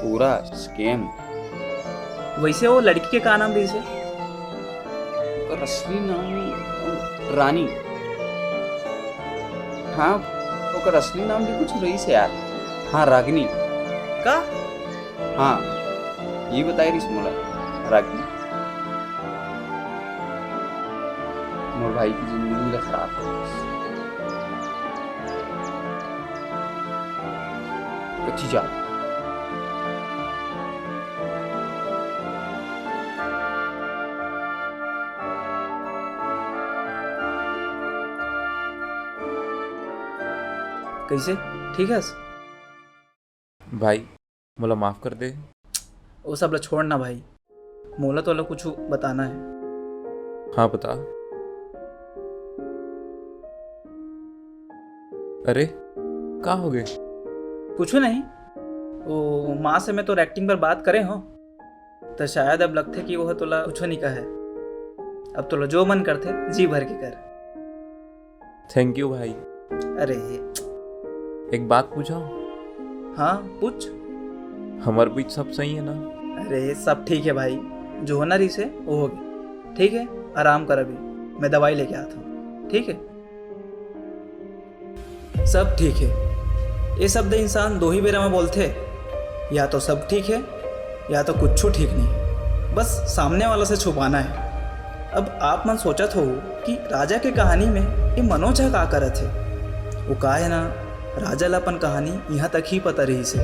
पूरा स्कैम। वैसे वो लड़की के का नाम दी से? और असली नाम रानी। हाँ, ओकर असली नाम भी कुछ रही से यार। हाँ, रागिनी का? हाँ, ये बताई रही मोला, रागिनी। मोर भाई की जिंदगी खराब कर कच्ची जा। कैसे ठीक है भाई, मोला माफ कर दे। वो सब ला छोड़ना भाई, मोला तो कुछ बताना है। हाँ बता। अरे का हो गए? कुछ नहीं, वो माँ से मैं तो एक्टिंग पर बात करे हो, तो शायद अब लगते कि वह तोला कुछ नहीं कहा है। अब तोला जो मन करते जी भर के कर। थैंक यू भाई। अरे एक बात पूछो? हाँ पूछ। हमारे बीच सब सही है ना? अरे सब ठीक है भाई, जो होना रही से वो हो गया। ठीक है, आराम कर, अभी मैं दवाई लेके आता हूँ। ठीक है, सब ठीक है। ये शब्द इंसान दो ही बेरा में बोलते, या तो सब ठीक है या तो कुछ ठीक नहीं, बस सामने वाला से छुपाना है। अब आप मन सोचत हो कि राजा के कहानी में ये मनोज हा का करत है। वो का है ना, राजा ला अपन कहानी यहाँ तक ही पता रही से।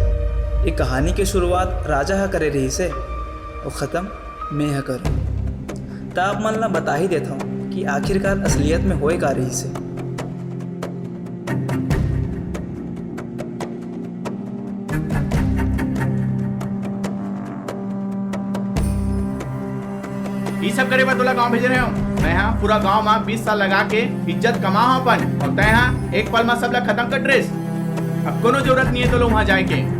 ये कहानी की शुरुआत राजा हा करे रही से और ख़त्म मैं हा करूँ। तो आप मन ला बता ही देता हूँ कि आखिरकार असलियत में होए का रही से। ये सब करे तोला गांव भेज रहे हो। मैं यहाँ पूरा गांव में 20 साल लगा के इज्जत कमा हूँ अपन, और तय यहाँ एक पल में सब ला खत्म कर ड्रेस। अब कोनो जरूरत नहीं है तो लोग वहाँ जाए के।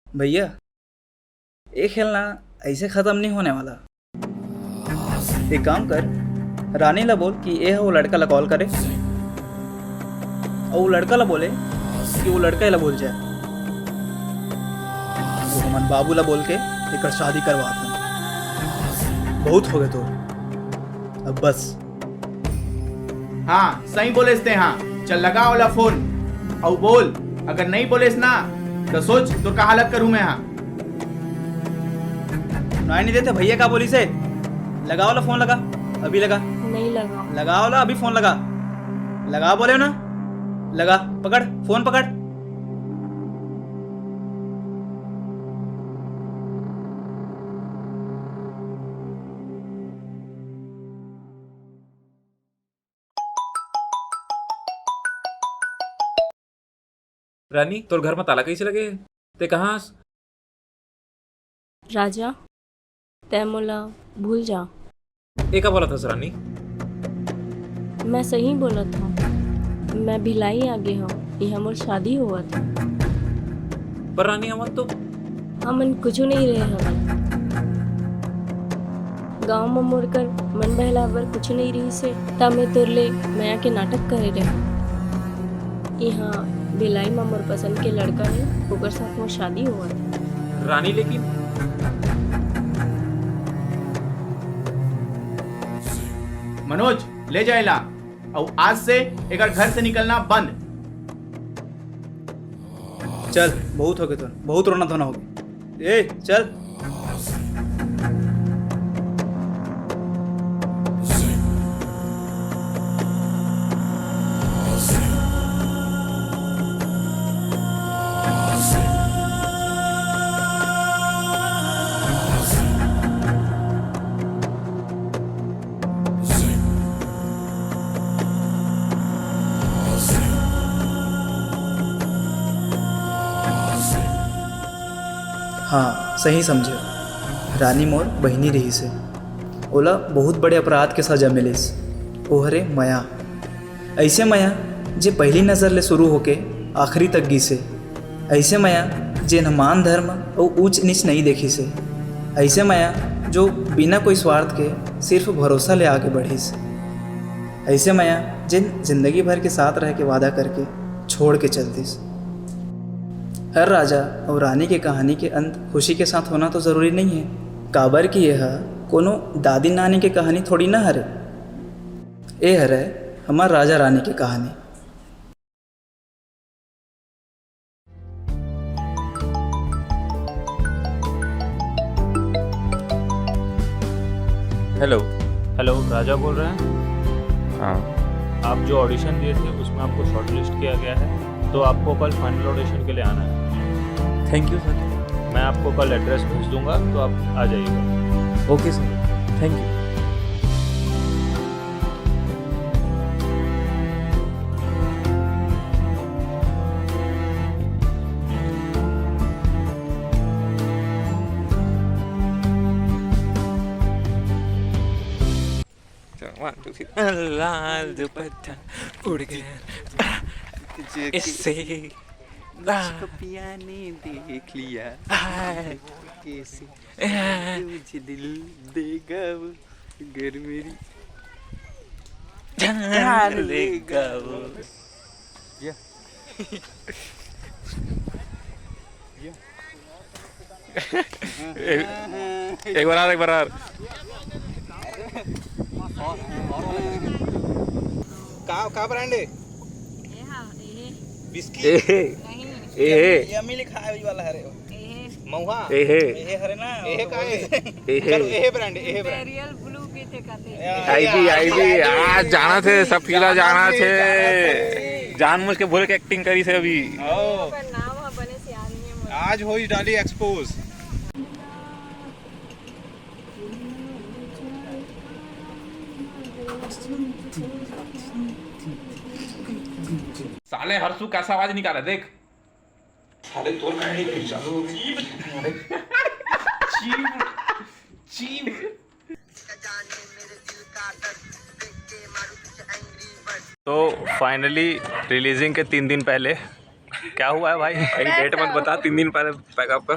भैया ये खेलना ऐसे ख़त्म नहीं होने वाला। एक काम कर, रानी ला बोल कि ये वो लड़का ला कॉल करे, और वो लड़का ला बोले कि वो लड़का ला बोल जाए। वो हमारे बाबू ला बोल के एक शादी करवा था। बहुत हो गए तो अब बस। हाँ सही बोले इसते। हाँ चल लगा वाला फोन और बोल, अगर नहीं बोले ना तो सोच तो का हालत करूँ मैं। यहाँ नहीं देते भैया का बोली से। लगा वाला फोन, लगा अभी, लगा नहीं लगा, लगा वाला अभी फोन लगा, लगा बोले ना, लगा, पकड़ फोन पकड़। रानी तोर घर में ताला कैसे लगे? ते कहाँ? राजा तै मोला भूल जा। एका बोला था रानी? मैं सही बोला था। मैं भिलाई आगे हूँ, यहाँ मोर शादी हुआ था। पर रानी हमन तो हमन कुछ नहीं रहे हवन। गाँव में मोर कर मन बहलावर कुछ नहीं रही से तब मैं तुरले माया के नाटक करे रहे। यहाँ भिलाई में मोर पसंद के लड़का है, ओकर साथ मोर शादी हुआ था। रानी लेकिन मनोज ले जाएला, और आज से एक घर से निकलना बंद। चल बहुत हो गए, तो बहुत रोना धोना हो गया। ए चल। हाँ सही समझे, रानी मोर बहनी रही से। ओला बहुत बड़े अपराध के सजा मिलिस। ओहरे माया, ऐसे माया जे पहली नज़र ले शुरू होके आखिरी तक गी से। ऐसे माया जे न मान धर्म और ऊंच नीच नहीं देखी से। ऐसे माया जो बिना कोई स्वार्थ के सिर्फ भरोसा ले आगे बढ़ी से। ऐसे माया जिन जिंदगी भर के साथ रह के वादा करके छोड़ के चलतीस। हर राजा और रानी के कहानी के अंत खुशी के साथ होना तो ज़रूरी नहीं है। काबर की यह कोनो दादी नानी की कहानी थोड़ी ना हरे। ये हरे हमार राजा रानी की कहानी। हेलो। हेलो, राजा बोल रहे हैं? हाँ। आप जो ऑडिशन दिए थे उसमें आपको शॉर्ट लिस्ट किया गया है, तो आपको कल फाइनल ऑडिशन के लिए आना है। Thank you sir. मैं आपको कल एड्रेस भेज दूंगा, तो आप आ जाइएगा। Okay sir, thank you. लाल दुपट्टा उड़ गया इससे पिया ने देख लिया कैसे मुझे दिल देगा वो घर मेरी। जान लेगा वो। एक बार एक बार का ब्रांड है? बिस्किट यम्मी लिखा है वाला हरे महुआ ए हरे ना ए का है चलो ए ब्रांड रियल ब्लू के थे कहते आईबी आज जाना थे सब पीला जाना थे जानबूझ के बोल के एक्टिंग करी से अभी आज हो ही डाली एक्सपोज। साले हर्षू कैसा आवाज निकाला देख। साले तोड़ नहीं फिर चालू हो गई। तो फाइनली रिलीजिंग के 3 दिन पहले क्या हुआ है भाई? डेट मत बता, 3 दिन पहले पैकअप का।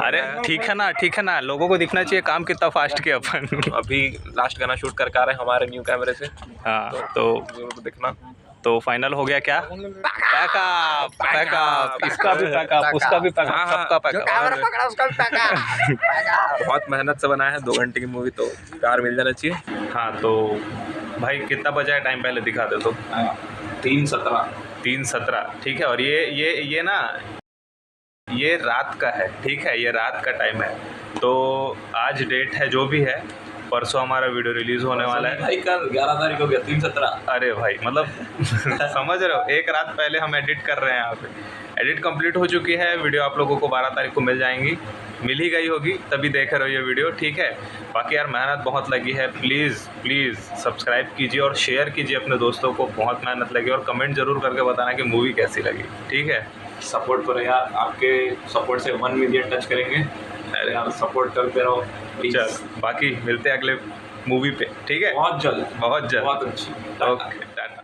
अरे ठीक है ना लोगों को दिखना चाहिए काम कितना फास्ट किया अपन। अभी लास्ट गाना शूट करके आ रहे हैं हमारे न्यू कैमरे से। हाँ तो जरूर देखना। तो फाइनल हो गया क्या? पैकअप इसका भी पैकअप उसका भी पैकअप सबका पैकअप। बहुत मेहनत से बनाया है 2 घंटे की मूवी, तो कार मिल जाना चाहिए। हाँ तो भाई कितना बजा है टाइम पहले दिखा दे तो। 3:17 ठीक है। और ये ना ये रात का है, ठीक है, ये रात का टाइम है। तो आज डेट है जो भी है, परसों हमारा वीडियो रिलीज होने वाला है भाई। कल 11 तारीख हो गया, 3:17। अरे भाई मतलब समझ रहे हो, एक रात पहले हम एडिट कर रहे हैं। यहाँ पे एडिट कंप्लीट हो चुकी है, वीडियो आप लोगों को 12 तारीख को मिल जाएंगी, मिल ही गई होगी तभी देख रहे हो ये वीडियो, ठीक है। बाकी यार मेहनत बहुत लगी है, प्लीज़ सब्सक्राइब कीजिए और शेयर कीजिए अपने दोस्तों को। बहुत मेहनत लगी और कमेंट जरूर करके बताना कि मूवी कैसी लगी, ठीक है। सपोर्ट करो यार, आपके सपोर्ट से 1 मिलियन टच करेंगे। अरे यार सपोर्ट करते रहो प्लीज। बाकी मिलते हैं अगले मूवी पे, ठीक है, बहुत जल्द बहुत अच्छी। ओके टाटा।